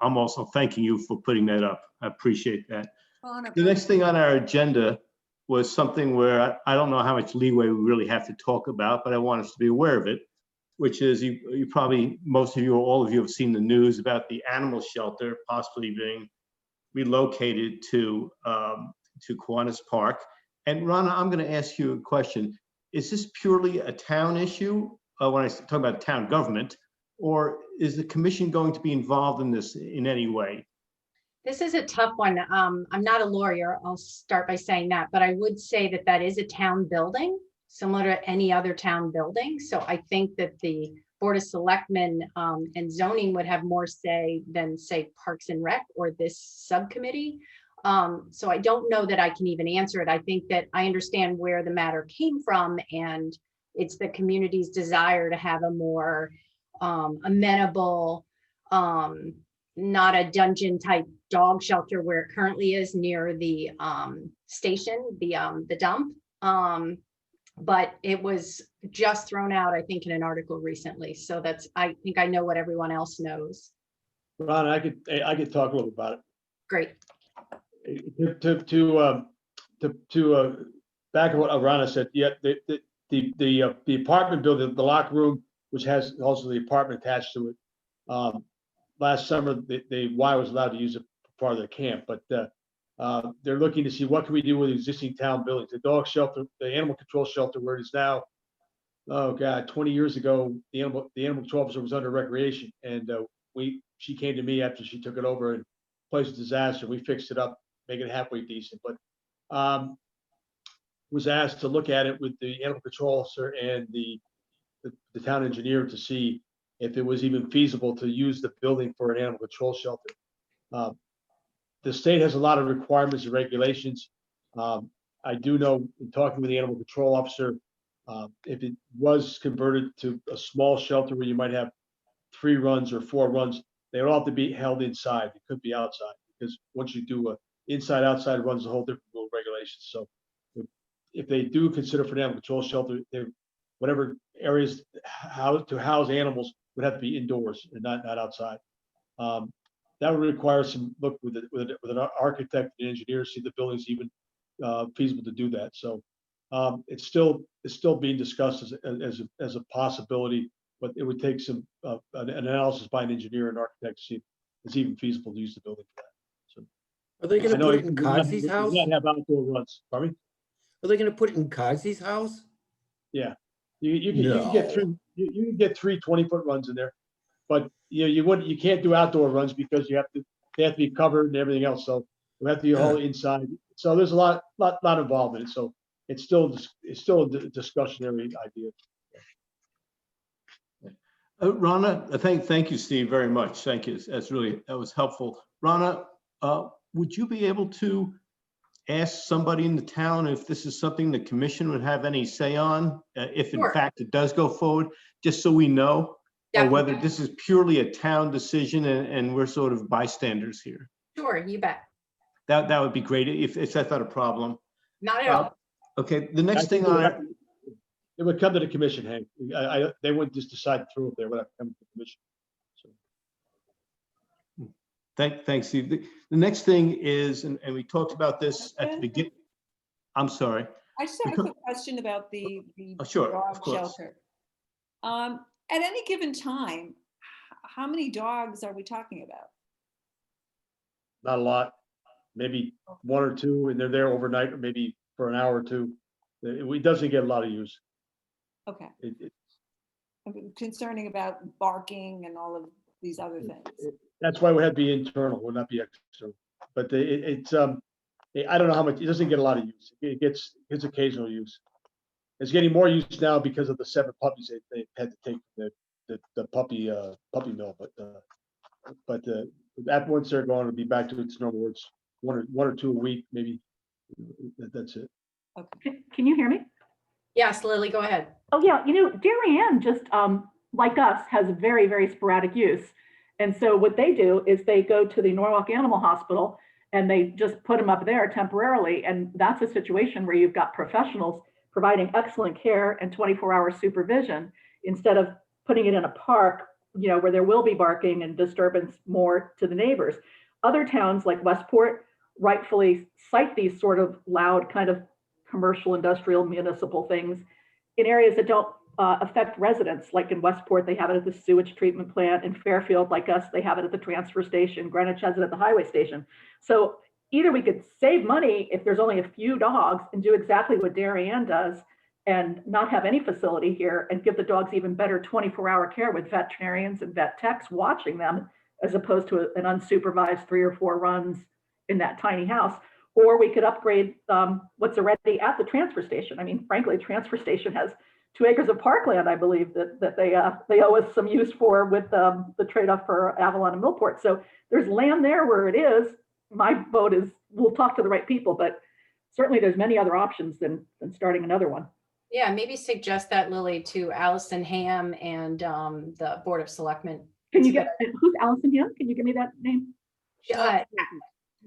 I'm also thanking you for putting that up. I appreciate that. The next thing on our agenda was something where I don't know how much leeway we really have to talk about, but I want us to be aware of it, which is you probably, most of you or all of you have seen the news about the animal shelter possibly being relocated to Kiwanis Park. And Ronna, I'm going to ask you a question. Is this purely a town issue when I talk about town government, or is the commission going to be involved in this in any way? This is a tough one. I'm not a lawyer. I'll start by saying that, but I would say that that is a town building, similar to any other town building. So I think that the Board of Selectmen and zoning would have more say than, say, Parks and Rec or this subcommittee. So I don't know that I can even answer it. I think that I understand where the matter came from, and it's the community's desire to have a more amenable, not a dungeon type dog shelter where it currently is near the station, the dump. But it was just thrown out, I think, in an article recently. So I think I know what everyone else knows. Ron, I could talk a little about it. Great. To back on what Ronna said, yeah, the apartment building, the locker room, which has also the apartment attached to it. Last summer, the Y was allowed to use a part of the camp, but they're looking to see what can we do with existing town buildings. The dog shelter, the animal control shelter where it is now, oh God, 20 years ago, the animal control officer was under recreation, and she came to me after she took it over, and the place was a disaster. We fixed it up, make it halfway decent, but was asked to look at it with the animal control officer and the town engineer to see if it was even feasible to use the building for an animal control shelter. The state has a lot of requirements and regulations. I do know in talking with the animal control officer, if it was converted to a small shelter where you might have 3 runs or 4 runs, they would all have to be held inside. It could be outside, because once you do a inside outside runs, a whole different rule regulations. So if they do consider for an animal control shelter, whatever areas to house animals would have to be indoors and not outside. That would require some look with an architect and engineer, see the building's even feasible to do that. So it's still being discussed as a possibility, but it would take some an analysis by an engineer and architect to see if it's even feasible to use the building for that. So Are they going to put it in Kazi's house? Yeah, have outdoor runs. Pardon me? Are they going to put it in Kazi's house? Yeah, you can get through. You can get 3 20-foot runs in there, but you can't do outdoor runs because they have to be covered and everything else. So you have to be all inside. So there's a lot involved in it. So it's still a discussionary idea. Rana, thank you, Steve, very much. Thank you. That was helpful. Rana, would you be able to ask somebody in the town if this is something the commission would have any say on, if in fact it does go forward, just so we know, or whether this is purely a town decision and we're sort of bystanders here? Sure, you bet. That would be great if that's not a problem. Not at all. Okay, the next thing on it would come to the commission, Hank. They wouldn't just decide to throw it there. It would have to come to the commission. So. Thanks, Steve. The next thing is, and we talked about this at the beginning. I'm sorry. I just have a quick question about the sure, dog shelter. At any given time, how many dogs are we talking about? Not a lot, maybe 1 or 2, and they're there overnight, or maybe for an hour or 2. It doesn't get a lot of use. Okay. I'm concerning about barking and all of these other things. That's why we have to be internal, will not be external. But I don't know how much, it doesn't get a lot of use. It gets occasional use. It's getting more use now because of the 7 puppies they had to take the puppy mill. But after once they're going, it'll be back to its normal words. 1 or 2 a week, maybe. That's it. Okay. Can you hear me? Yes, Lily, go ahead. Oh yeah, Darien just like us has very, very sporadic use. And so what they do is they go to the Norwalk Animal Hospital and they just put them up there temporarily. And that's a situation where you've got professionals providing excellent care and 24-hour supervision instead of putting it in a park, where there will be barking and disturbance more to the neighbors. Other towns like Westport rightfully cite these sort of loud kind of commercial, industrial, municipal things in areas that don't affect residents. Like in Westport, they have it at the sewage treatment plant. In Fairfield, like us, they have it at the transfer station. Greenwich has it at the highway station. So either we could save money if there's only a few dogs and do exactly what Darien does and not have any facility here and give the dogs even better 24-hour care with veterinarians and vet techs watching them, as opposed to an unsupervised 3 or 4 runs in that tiny house. Or we could upgrade what's already at the transfer station. I mean, frankly, the transfer station has 2 acres of parkland, I believe, that they owe us some use for with the trade-off for Avalon and Millport. So there's land there where it is. My vote is we'll talk to the right people, but certainly there's many other options than starting another one. Yeah, maybe suggest that, Lily, to Allison Ham and the Board of Selectmen. Can you get, who's Allison Ham? Can you give me that name?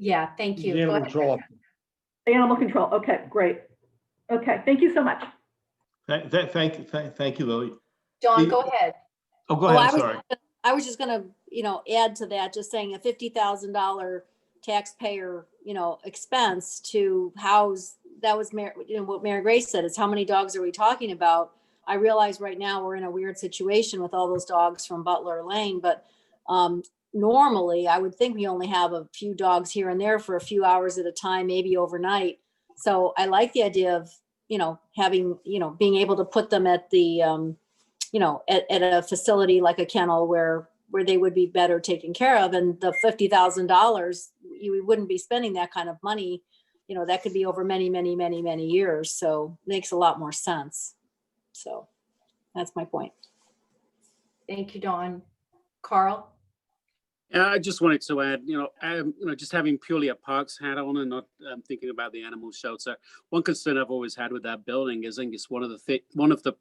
Yeah, thank you. Animal control. Animal control. Okay, great. Okay, thank you so much. Thank you, Lily. Dawn, go ahead. Oh, go ahead. I'm sorry. I was just going to, add to that, just saying a $50,000 taxpayer, expense to house. That was what Mary Grace said. Is how many dogs are we talking about? I realize right now we're in a weird situation with all those dogs from Butler Lane, but normally, I would think we only have a few dogs here and there for a few hours at a time, maybe overnight. So I like the idea of, having, being able to put them at the, at a facility like a kennel where they would be better taken care of. And the $50,000, we wouldn't be spending that kind of money. That could be over many, many, many, many years. So it makes a lot more sense. So that's my point. Thank you, Dawn. Carl? I just wanted to add, just having purely a parks hat on and not thinking about the animal shelter. One concern I've always had with that building is, I think it's one of the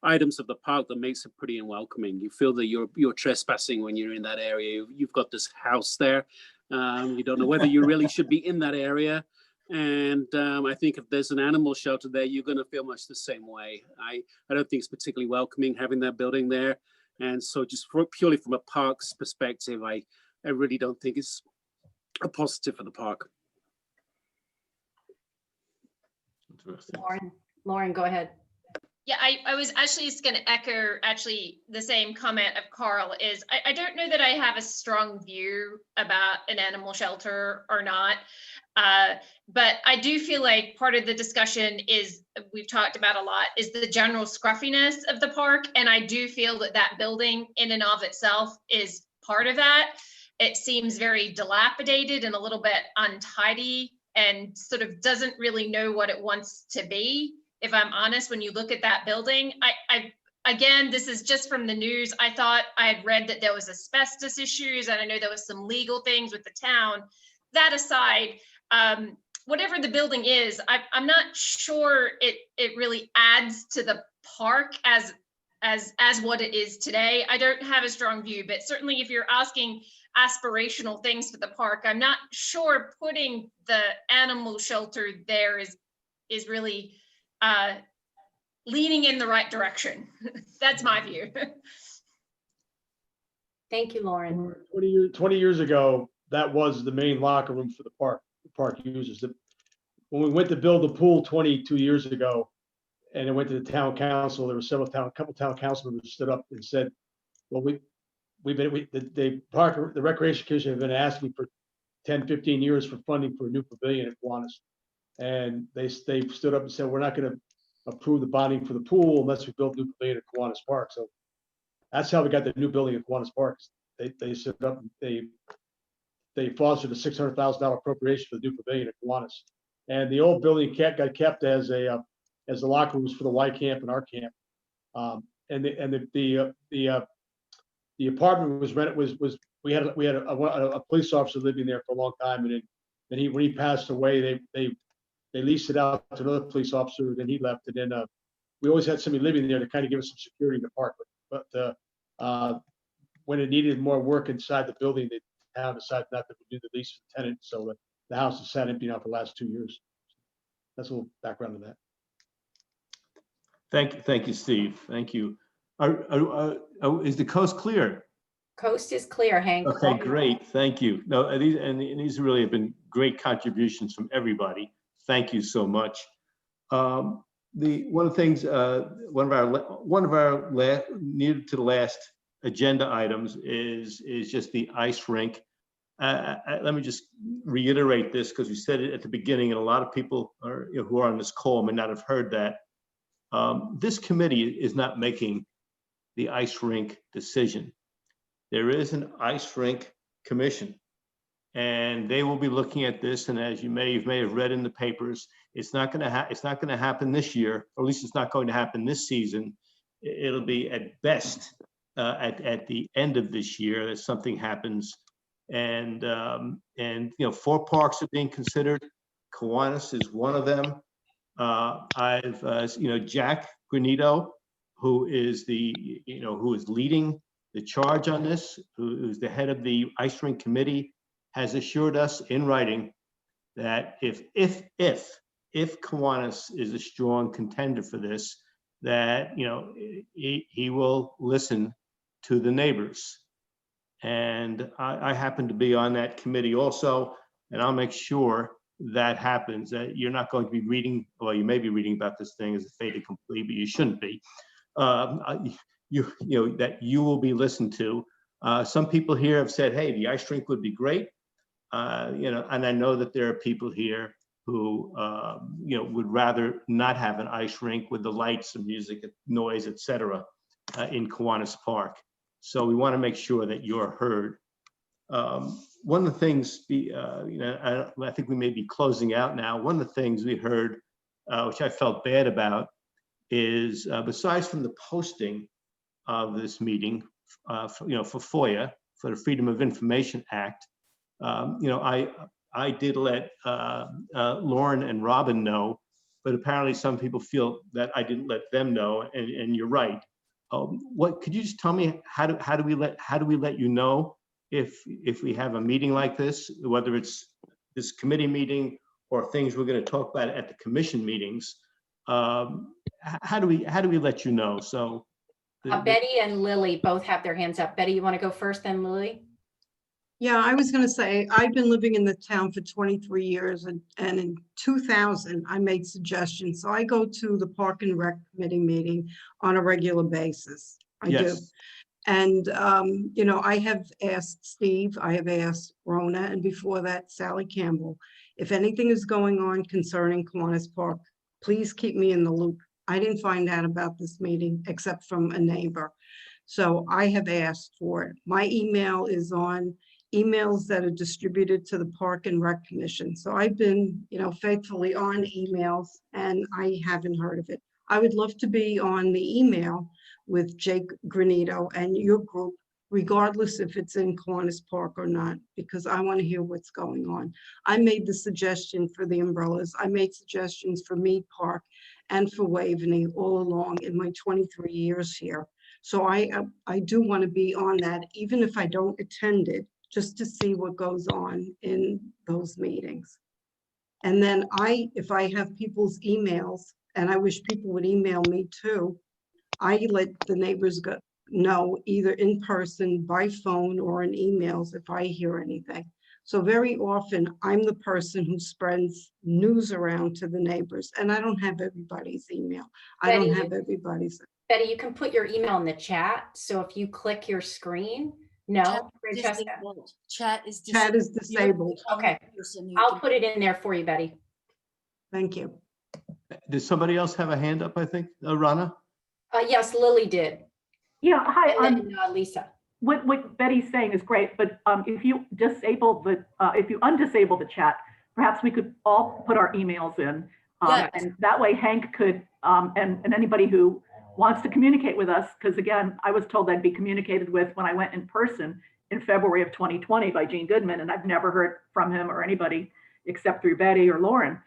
items of the park that makes it pretty unwelcoming. You feel that you're trespassing when you're in that area. You've got this house there. You don't know whether you really should be in that area. And I think if there's an animal shelter there, you're going to feel much the same way. I don't think it's particularly welcoming having that building there. And so just purely from a park's perspective, I really don't think it's a positive for the park. Lauren, go ahead. Yeah, I was actually just going to echo the same comment of Carl is I don't know that I have a strong view about an animal shelter or not. But I do feel like part of the discussion we've talked about a lot is the general scruffiness of the park. And I do feel that building in and of itself is part of that. It seems very dilapidated and a little bit untidy and sort of doesn't really know what it wants to be. If I'm honest, when you look at that building, again, this is just from the news. I thought I had read that there was asbestos issues, and I know there was some legal things with the town. That aside, whatever the building is, I'm not sure it really adds to the park as what it is today. I don't have a strong view, but certainly if you're asking aspirational things for the park, I'm not sure putting the animal shelter there is really leaning in the right direction. That's my view. Thank you, Lauren. 20 years ago, that was the main locker room for the park users. When we went to build the pool 22 years ago, and it went to the town council, there were a couple town council members stood up and said, well, the recreation commission have been asking for 10, 15 years for funding for a new pavilion at Kiwanis. And they stood up and said, we're not going to approve the bonding for the pool unless we build a new pavilion at Kiwanis Park. So that's how we got the new building at Kiwanis Park. They stood up, they fostered a $600,000 appropriation for the new pavilion at Kiwanis. And the old building got kept as the locker rooms for the Y camp and our camp. And the apartment was rented. We had a police officer living there for a long time, and then when he passed away, they leased it out to another police officer. Then he left, and then we always had somebody living there to kind of give us some security in the park. But when it needed more work inside the building, the town decided not to renew the lease with the tenant, so the house has sat empty now for the last 2 years. That's a little background to that. Thank you, Steve. Thank you. Is the coast clear? Coast is clear, Hank. Okay, great. Thank you. No, these really have been great contributions from everybody. Thank you so much. One of the things, one of our near to the last agenda items is just the ice rink. Let me just reiterate this because we said it at the beginning, and a lot of people who are on this call may not have heard that. This committee is not making the ice rink decision. There is an ice rink commission, and they will be looking at this. And as you may have read in the papers, it's not going to happen this year, or at least it's not going to happen this season. It'll be at best at the end of this year that something happens. And 4 parks are being considered. Kiwanis is one of them. Jack Granito, who is leading the charge on this, who's the head of the ice rink committee, has assured us in writing that if Kiwanis is a strong contender for this, that he will listen to the neighbors. And I happen to be on that committee also, and I'll make sure that happens. That you're not going to be reading, well, you may be reading about this thing as a fait accompli, but you shouldn't be. That you will be listened to. Some people here have said, hey, the ice rink would be great. And I know that there are people here who, would rather not have an ice rink with the lights and music, noise, et cetera, in Kiwanis Park. So we want to make sure that you're heard. One of the things, I think we may be closing out now. One of the things we heard, which I felt bad about, is besides from the posting of this meeting, for FOIA, for the Freedom of Information Act, I did let Lauren and Robin know, but apparently some people feel that I didn't let them know, and you're right. What could you just tell me? How do we let you know if we have a meeting like this, whether it's this committee meeting or things we're going to talk about at the commission meetings? How do we let you know? So Betty and Lily both have their hands up. Betty, you want to go first, then Lily? Yeah, I was going to say, I've been living in the town for 23 years, and in 2000, I made suggestions. So I go to the Park and Rec Committee meeting on a regular basis. I do. And, I have asked Steve, I have asked Rona, and before that, Sally Campbell, if anything is going on concerning Kiwanis Park, please keep me in the loop. I didn't find out about this meeting except from a neighbor. So I have asked for it. My email is on emails that are distributed to the Park and Rec Commission. So I've been, faithfully on emails, and I haven't heard of it. I would love to be on the email with Jake Granito and your group, regardless if it's in Kiwanis Park or not, because I want to hear what's going on. I made the suggestion for the umbrellas. I made suggestions for Mead Park and for Waveney all along in my 23 years here. So I do want to be on that, even if I don't attend it, just to see what goes on in those meetings. And then if I have people's emails, and I wish people would email me too, I let the neighbors know either in person, by phone, or in emails if I hear anything. So very often I'm the person who spreads news around to the neighbors, and I don't have everybody's email. I don't have everybody's. Betty, you can put your email in the chat. So if you click your screen, no, Francesca? Chat is disabled. Okay, I'll put it in there for you, Betty. Thank you. Did somebody else have a hand up, I think, Rana? Yes, Lily did. Yeah, hi, And then, Lisa. What Betty's saying is great, but if you undisable the chat, perhaps we could all put our emails in. Yes. And that way Hank could, and anybody who wants to communicate with us, because again, I was told I'd be communicated with when I went in person in February of 2020 by Gene Goodman, and I've never heard from him or anybody except through Betty or Lauren.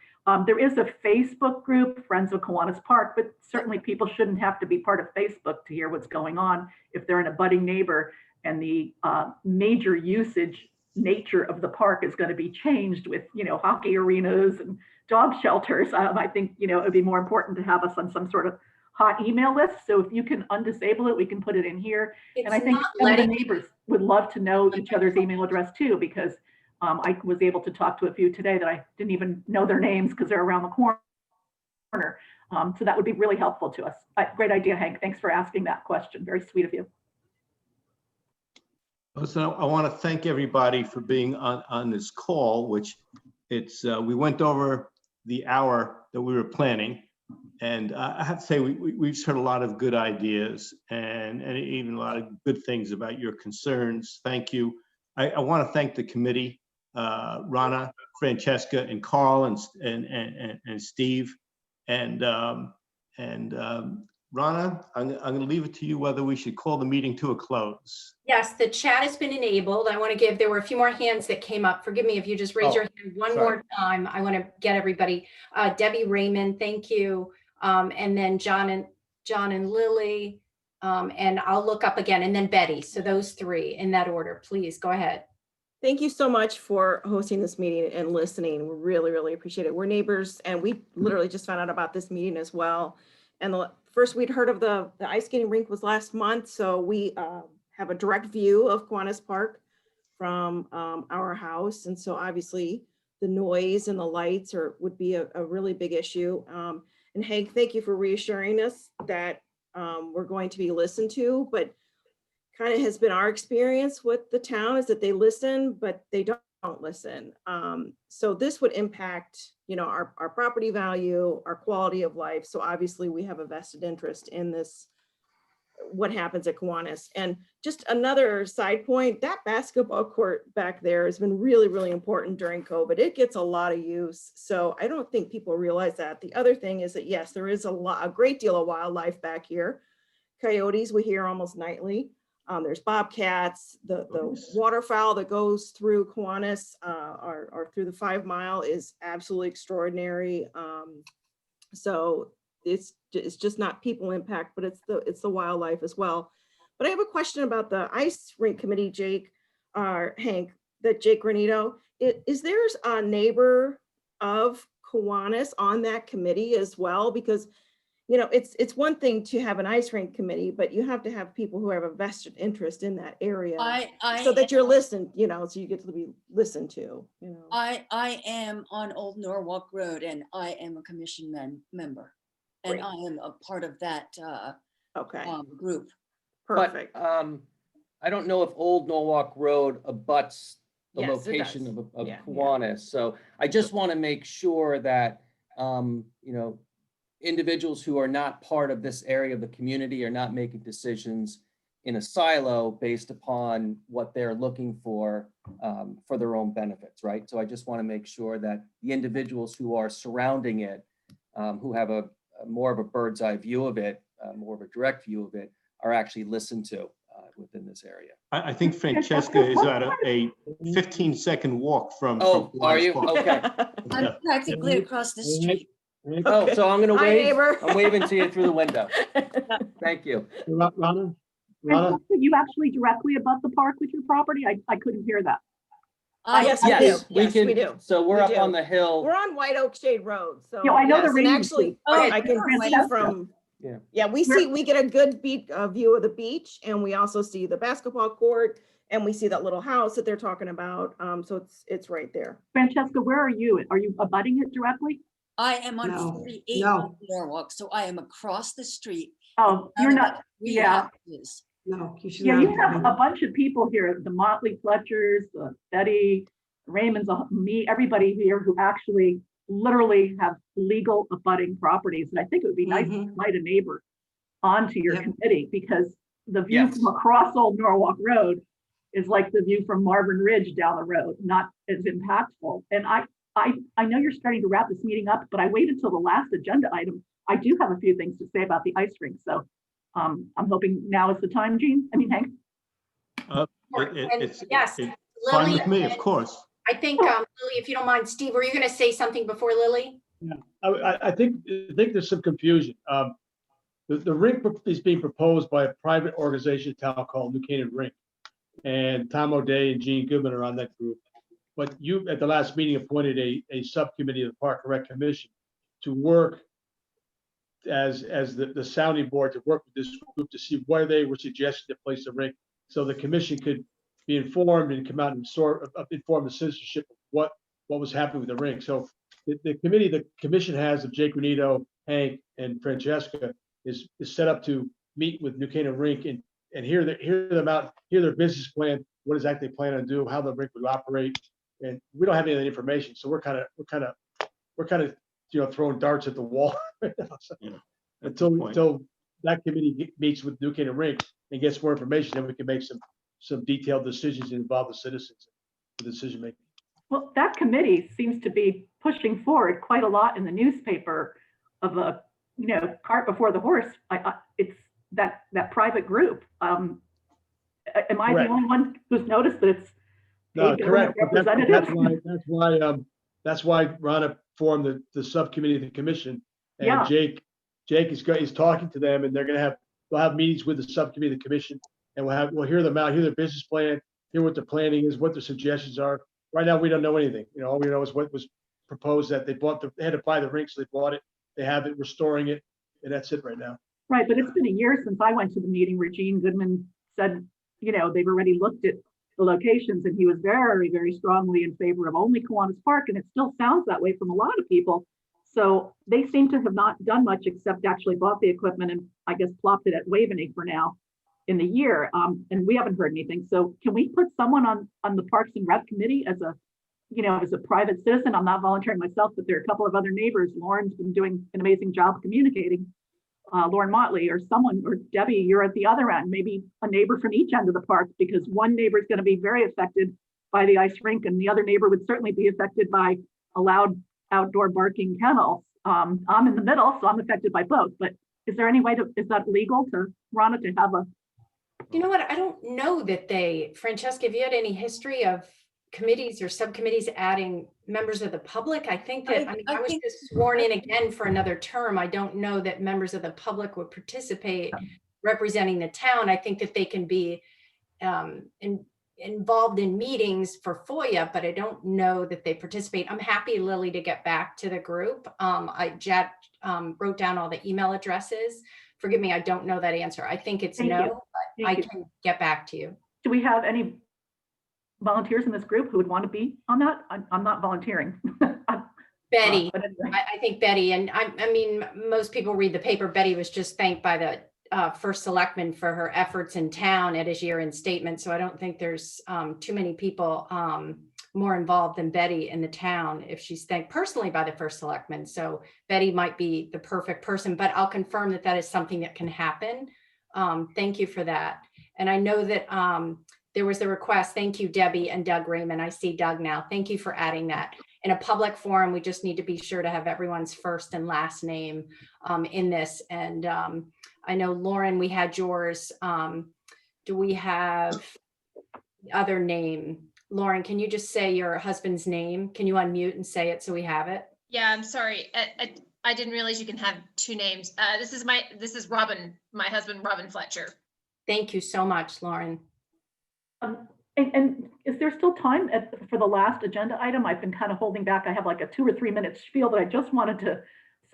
There is a Facebook group, Friends of Kiwanis Park, but certainly people shouldn't have to be part of Facebook to hear what's going on if they're an abutting neighbor and the major usage nature of the park is going to be changed with, hockey arenas and dog shelters. I think, it'd be more important to have us on some sort of hot email list. So if you can undisable it, we can put it in here. And I think some of the neighbors would love to know each other's email address too, because I was able to talk to a few today that I didn't even know their names because they're around the corner. So that would be really helpful to us. Great idea, Hank. Thanks for asking that question. Very sweet of you. Listen, I want to thank everybody for being on this call, which we went over the hour that we were planning. And I have to say, we've heard a lot of good ideas and even a lot of good things about your concerns. Thank you. I want to thank the committee, Rana, Francesca, and Carl, and Steve. And Rana, I'm going to leave it to you whether we should call the meeting to a close. Yes, the chat has been enabled. I want to give, there were a few more hands that came up. Forgive me if you just raise your hand one more time. I want to get everybody. Debbie Raymond, thank you. And then John and Lily, and I'll look up again, and then Betty. So those three in that order, please go ahead. Thank you so much for hosting this meeting and listening. We really, really appreciate it. We're neighbors, and we literally just found out about this meeting as well. And the first we'd heard of the ice skating rink was last month. So we have a direct view of Kiwanis Park from our house. And so obviously the noise and the lights would be a really big issue. And Hank, thank you for reassuring us that we're going to be listened to. But kind of has been our experience with the town, is that they listen, but they don't listen. So this would impact, our property value, our quality of life. So obviously we have a vested interest in this, what happens at Kiwanis. And just another side point, that basketball court back there has been really, really important during COVID. It gets a lot of use. So I don't think people realize that. The other thing is that, yes, there is a great deal of wildlife back here. Coyotes, we hear almost nightly. There's bobcats, the waterfowl that goes through Kiwanis or through the 5 Mile is absolutely extraordinary. So it's just not people impact, but it's the wildlife as well. But I have a question about the ice rink committee, Jake, Hank, that Jake Granito. Is there a neighbor of Kiwanis on that committee as well? Because it's one thing to have an ice rink committee, but you have to have people who have a vested interest in that area so that you're listened, so you get to be listened to. I am on Old Norwalk Road and I am a commission member. And Great. I am a part of that group. Perfect. But I don't know if Old Norwalk Road abuts the Yes, it location does. of Yeah. Kiwanis. So I just want to make sure that, individuals who are not part of this area of the community are not making decisions in a silo based upon what they're looking for their own benefits, right? So I just want to make sure that the individuals who are surrounding it, who have a more of a bird's eye view of it, more of a direct view of it, are actually listened to within this area. I think Francesca is at a 15-second walk from. Oh, are you? Kiwanis Park. Okay. I'm practically across the street. Oh, so I'm going to Hi, wave. neighbor. I'm waving to you through the window. Thank you. Rana? And you actually directly abut the park with your property? I couldn't hear that. Yes, we do. Yes, we do. So we're We up do. on the hill. We're on White Oak Shade Road. So Yeah, I know the yes, and range actually, is- Oh, I can you're on see White Oak. from. Yeah. We get a good view of the beach, and we also see the basketball court, and we see that little house that they're talking about. So it's right there. Francesca, where are you? Are you abutting it directly? I am on No, 48 no. Norwalk, so I am across the street. Oh, you're not, yeah. No, you should Yeah, not. you have a bunch of people here, the Motley Fletchers, Betty, Raymond's, me, everybody here who actually literally have legal abutting properties. And I think it would be nice to invite a neighbor onto your committee, because the view from across Old Norwalk Road is like the view from Marvin Ridge down the road, not as impactful. And I know you're starting to wrap this meeting up, but I waited till the last agenda item. I do have a few things to say about the ice rink. So I'm hoping now is the time, Jean. I mean, Hank. Yes, it's fine Lily, with me, of course. I think, Lily, if you don't mind, Steve, were you going to say something before Lily? Yeah, I think there's some confusion. The rink is being proposed by a private organization in town called New Canaan Rink. And Tom O'Day and Gene Goodman are on that group. But you, at the last meeting, appointed a subcommittee of the Park and Rec Commission to work as the sounding board, to work with this group to see where they were suggesting to place the rink, so the commission could be informed and come out and inform the citizenship of what was happening with the rink. So the commission has of Jake Renito, Hank, and Francesca is set up to meet with New Canaan Rink and hear them out, hear their business plan, what exactly they plan to do, how the rink would operate. And we don't have any of that information, so we're kind of throwing darts at the wall right now. So until that committee meets with New Canaan Rink and gets more information, then we can make some detailed decisions and involve the citizens in the decision making. Well, that committee seems to be pushing forward quite a lot in the newspaper of a, cart before the horse. It's that private group. Am I the only one who's noticed that it's No, correct. That's why Ronna formed the subcommittee of the commission, and Jake is talking to them, and we'll have meetings with the subcommittee of the commission, and we'll hear them out, hear their business plan, hear what their planning is, what their suggestions are. Right now, we don't know anything. All we know is what was proposed, that they had to buy the rink, so they bought it. They have it, restoring it, and that's it right now. Right, but it's been a year since I went to the meeting where Gene Goodman said, they've already looked at the locations, and he was very, very strongly in favor of only Kiwanis Park, and it still sounds that way from a lot of people. So they seem to have not done much except actually bought the equipment and I guess plopped it at Waveney for now. in the year, and we haven't heard anything. So can we put someone on the Parks and Rec committee as a, as a private citizen? I'm not volunteering myself, but there are a couple of other neighbors. Lauren's been doing an amazing job communicating. Lauren Motley or someone, or Debbie, you're at the other end, maybe a neighbor from each end of the park, because one neighbor is going to be very affected by the ice rink, and the other neighbor would certainly be affected by a loud outdoor barking kennel. I'm in the middle, so I'm affected by both. But is there any way is that legal to Rhonda to have a? You know what? I don't know that Francesca, have you had any history of committees or subcommittees adding members of the public? I think that, I was just sworn in again for another term. I don't know that members of the public would participate representing the town. I think that they can be involved in meetings for FOIA, but I don't know that they participate. I'm happy, Lily, to get back to the group. Jet wrote down all the email addresses. Forgive me, I don't know that answer. I think it's no, but I can get back to you. Do we have any volunteers in this group who would want to be on that? I'm not volunteering. Betty, anyway. I think Betty, and I mean, most people read the paper. Betty was just thanked by the first selectman for her efforts in town at his year-end statement. So I don't think there's too many people more involved than Betty in the town if she's thanked personally by the first selectman. So Betty might be the perfect person, but I'll confirm that that is something that can happen. Thank you for that. And I know that there was the request. Thank you, Debbie and Doug Raymond. I see Doug now. Thank you for adding that. In a public forum, we just need to be sure to have everyone's first and last name in this. And I know, Lauren, we had yours. Do we have the other name? Lauren, can you just say your husband's name? Can you unmute and say it so we have it? Yeah, I'm sorry. I didn't realize you can have two names. This is Robin, my husband, Robin Fletcher. Thank you so much, Lauren. And is there still time for the last agenda item? I've been kind of holding back. I have like a 2 or 3 minute spiel that I just wanted to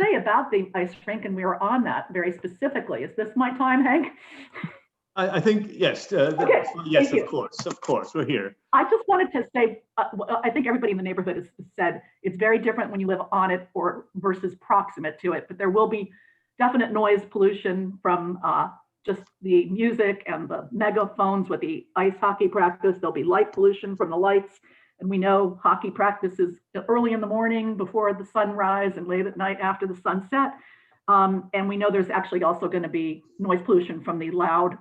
say about the ice rink, and we were on that very specifically. Is this my time, Hank? I think, yes. Okay, yes, of course, we're here. I just wanted to say, I think everybody in the neighborhood has said it's very different when you live on it or versus proximate to it, but there will be definite noise pollution from just the music and the megaphones with the ice hockey practice. There'll be light pollution from the lights. And we know hockey practice is early in the morning before the sunrise and late at night after the sunset. And we know there's actually also going to be noise pollution from the loud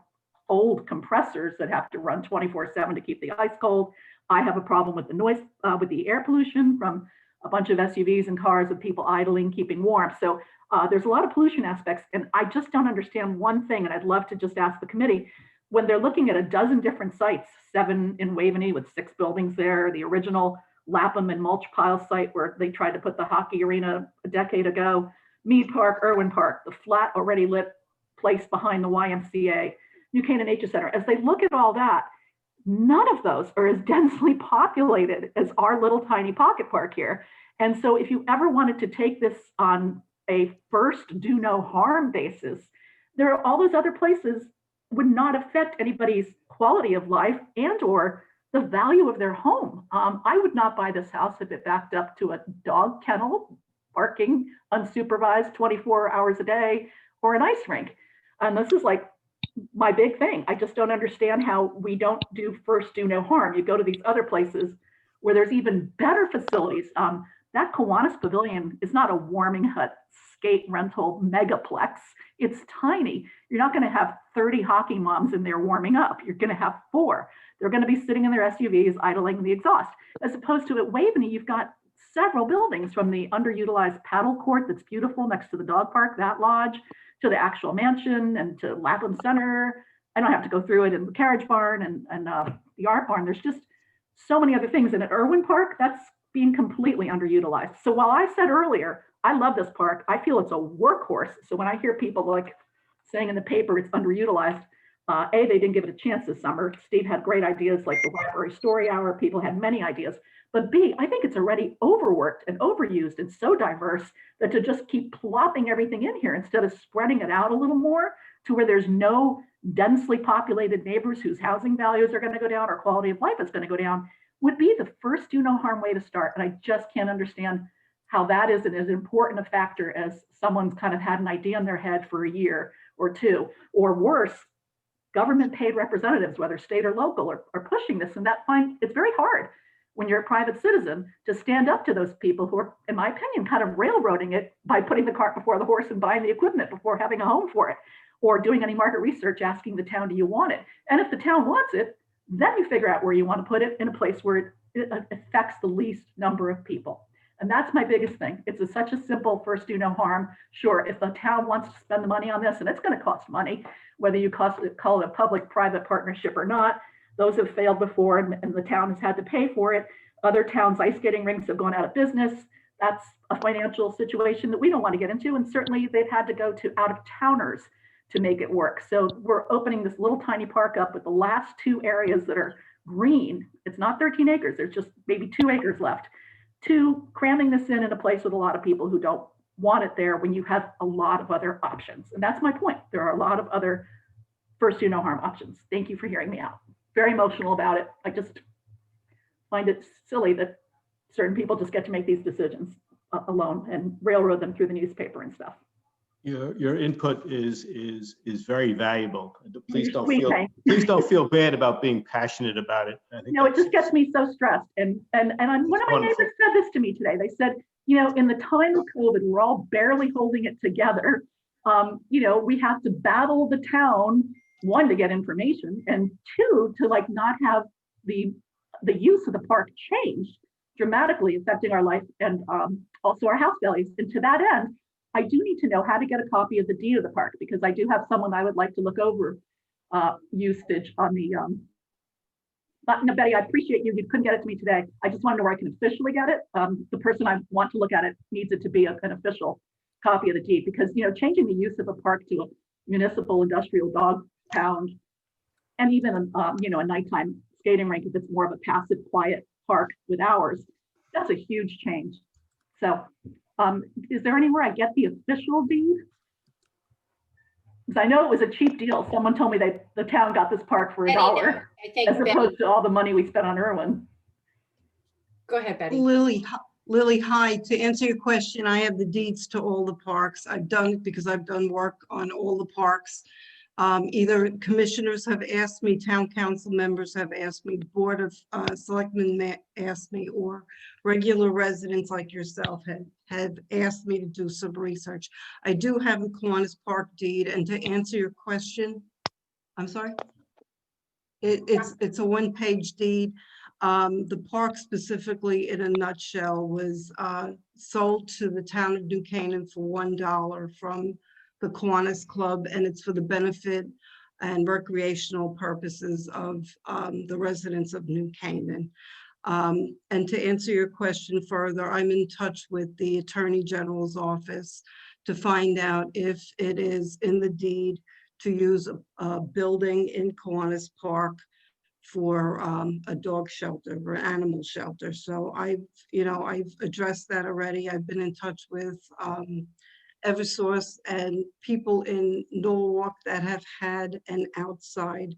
old compressors that have to run 24/7 to keep the ice cold. I have a problem with the noise, with the air pollution from a bunch of SUVs and cars with people idling, keeping warm. So there's a lot of pollution aspects, and I just don't understand one thing, and I'd love to just ask the committee, when they're looking at a dozen different sites, 7 in Waveney with 6 buildings there, the original Lapham and Mulch Pile site where they tried to put the hockey arena a decade ago, Mead Park, Irwin Park, the flat already lit place behind the YMCA, New Canaan Nature Center. As they look at all that, none of those are as densely populated as our little tiny pocket park here. And so if you ever wanted to take this on a first do no harm basis, there are all those other places would not affect anybody's quality of life and or the value of their home. I would not buy this house if it backed up to a dog kennel, barking unsupervised 24 hours a day, or an ice rink. And this is like my big thing. I just don't understand how we don't do first do no harm. You go to these other places where there's even better facilities. That Kiwanis Pavilion is not a warming hut skate rental megaplex. It's tiny. You're not going to have 30 hockey moms in there warming up. You're going to have 4. They're going to be sitting in their SUVs idling the exhaust. As opposed to at Waveney, you've got several buildings, from the underutilized paddle court that's beautiful next to the dog park, that lodge, to the actual mansion and to Lapham Center. I don't have to go through it, in the carriage barn and the art barn. There's just so many other things. And at Irwin Park, that's being completely underutilized. So while I said earlier, I love this park, I feel it's a workhorse. So when I hear people like saying in the paper it's underutilized, A, they didn't give it a chance this summer. Steve had great ideas like the library story hour. People had many ideas. But B, I think it's already overworked and overused and so diverse that to just keep plopping everything in here instead of spreading it out a little more to where there's no densely populated neighbors whose housing values are going to go down or quality of life is going to go down, would be the first do no harm way to start. And I just can't understand how that isn't as important a factor as someone's kind of had an idea in their head for a year or 2, or worse, government paid representatives, whether state or local, are pushing this. And it's very hard when you're a private citizen to stand up to those people who are, in my opinion, kind of railroading it by putting the cart before the horse and buying the equipment before having a home for it, or doing any market research, asking the town, do you want it? And if the town wants it, then you figure out where you want to put it in a place where it affects the least number of people. And that's my biggest thing. It's such a simple first do no harm. Sure, if the town wants to spend the money on this, and it's going to cost money, whether you call it a public-private partnership or not, those have failed before, and the town has had to pay for it. Other towns' ice skating rinks have gone out of business. That's a financial situation that we don't want to get into. And certainly they've had to go to out-of-towners to make it work. So we're opening this little tiny park up with the last 2 areas that are green. It's not 13 acres. There's just maybe 2 acres left. 2, cramming this in a place with a lot of people who don't want it there when you have a lot of other options. And that's my point. There are a lot of other first do no harm options. Thank you for hearing me out. Very emotional about it. I just find it silly that certain people just get to make these decisions alone and railroad them through the newspaper and stuff. Your input is very valuable. Please You're don't sweet, feel Hank. please don't feel bad about being passionate about it. I think No, it just gets me so stressed. And one of my wonderful. neighbors said this to me today. They said, in the time of COVID, we're all barely holding it together. We have to battle the town, 1, to get information, and 2, to not have the use of the park changed dramatically, affecting our life and also our house values. And to that end, I do need to know how to get a copy of the deed of the park, because I do have someone I would like to look over usage on the, no, Betty, I appreciate you couldn't get it to me today. I just want to know where I can officially get it. The person I want to look at it needs it to be an official copy of the deed, because, changing the use of a park to a municipal industrial dog pound, and even, a nighttime skating rink, if it's more of a passive, quiet park with hours, that's a huge change. So, is there anywhere I get the official deed? Because I know it was a cheap deal. Someone told me the town got this park for $1, I think as opposed to all the money we spent on Irwin. Go ahead, Betty. Lily, hi. To answer your question, I have the deeds to all the parks. I've done it because I've done work on all the parks. Either commissioners have asked me, town council members have asked me, board of selectmen asked me, or regular residents like yourself have asked me to do some research. I do have the Kiwanis Park deed, and to answer your question, I'm sorry? It's a 1-page deed. The park specifically, in a nutshell, was sold to the town of New Canaan for $1 from the Kiwanis Club, and it's for the benefit and recreational purposes of the residents of New Canaan. And to answer your question further, I'm in touch with the Attorney General's office to find out if it is in the deed to use a building in Kiwanis Park for a dog shelter or animal shelter. So I've addressed that already. I've been in touch with Eversource and people in Norwalk that have had an outside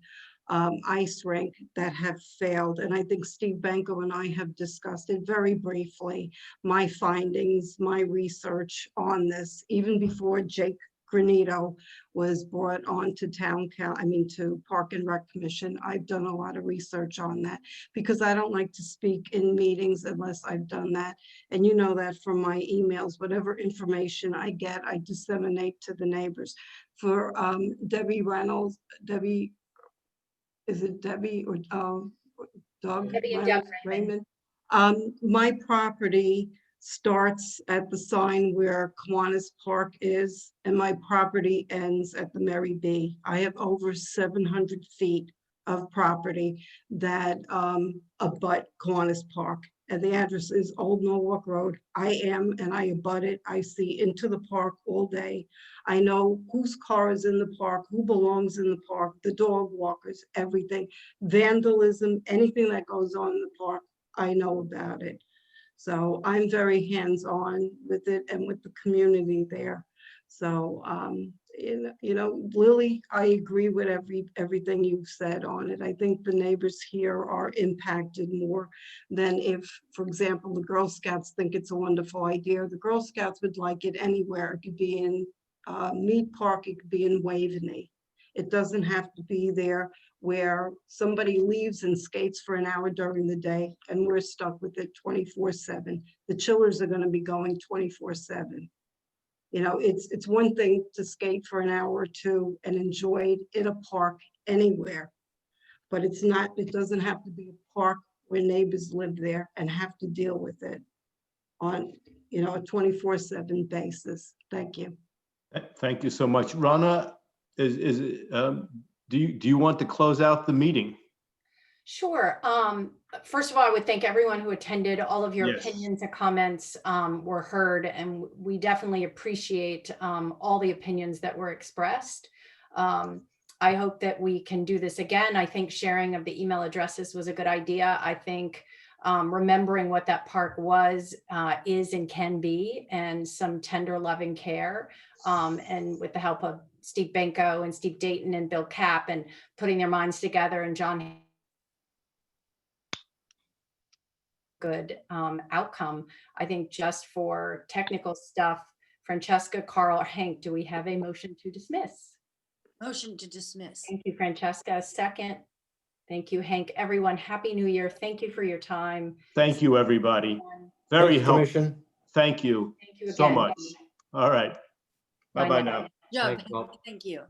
ice rink that have failed. And I think Steve Benko and I have discussed it very briefly, my findings, my research on this, even before Jake Granito was brought on to to Park and Rec Commission. I've done a lot of research on that because I don't like to speak in meetings unless I've done that. And you know that from my emails, whatever information I get, I disseminate to the neighbors. For Debbie Reynolds, is it Debbie or Doug? Debbie and Reynolds, Doug Raymond. My property starts at the sign where Kiwanis Park is, and my property ends at the Mary B. I have over 700 feet of property that abut Kiwanis Park. And the address is Old Norwalk Road. I abut it. I see into the park all day. I know whose car is in the park, who belongs in the park, the dog walkers, everything. Vandalism, anything that goes on in the park, I know about it. So I'm very hands-on with it and with the community there. So, Lily, I agree with everything you've said on it. I think the neighbors here are impacted more than if, for example, the Girl Scouts think it's a wonderful idea. The Girl Scouts would like it anywhere. It could be in Mead Park, it could be in Waveney. It doesn't have to be there where somebody leaves and skates for an hour during the day and we're stuck with it 24/7. The chillers are gonna be going 24/7. You know, it's one thing to skate for an hour or two and enjoy it in a park anywhere. But it's not, it doesn't have to be a park where neighbors live there and have to deal with it on, you know, a 24/7 basis. Thank you. Thank you so much. Rana, do you want to close out the meeting? Sure. First of all, I would thank everyone who attended. All of your Yes. opinions and comments were heard, and we definitely appreciate all the opinions that were expressed. I hope that we can do this again. I think sharing of the email addresses was a good idea. I think remembering what that park was, is, and can be, and some tender loving care, and with the help of Steve Benko and Steve Dayton and Bill Kapp and putting their minds together, and John, good outcome. I think just for technical stuff, Francesca, Carl, or Hank, do we have a motion to dismiss? Motion to dismiss. Thank you, Francesca. Second. Thank you, Hank. Everyone, Happy New Year. Thank you for your time. Thank you, everybody. Very Thanks, helpful. Commission. Thank you Thank you so again. much. All right. Bye Bye-bye now. now. Joe, Thanks, Bob. thank you.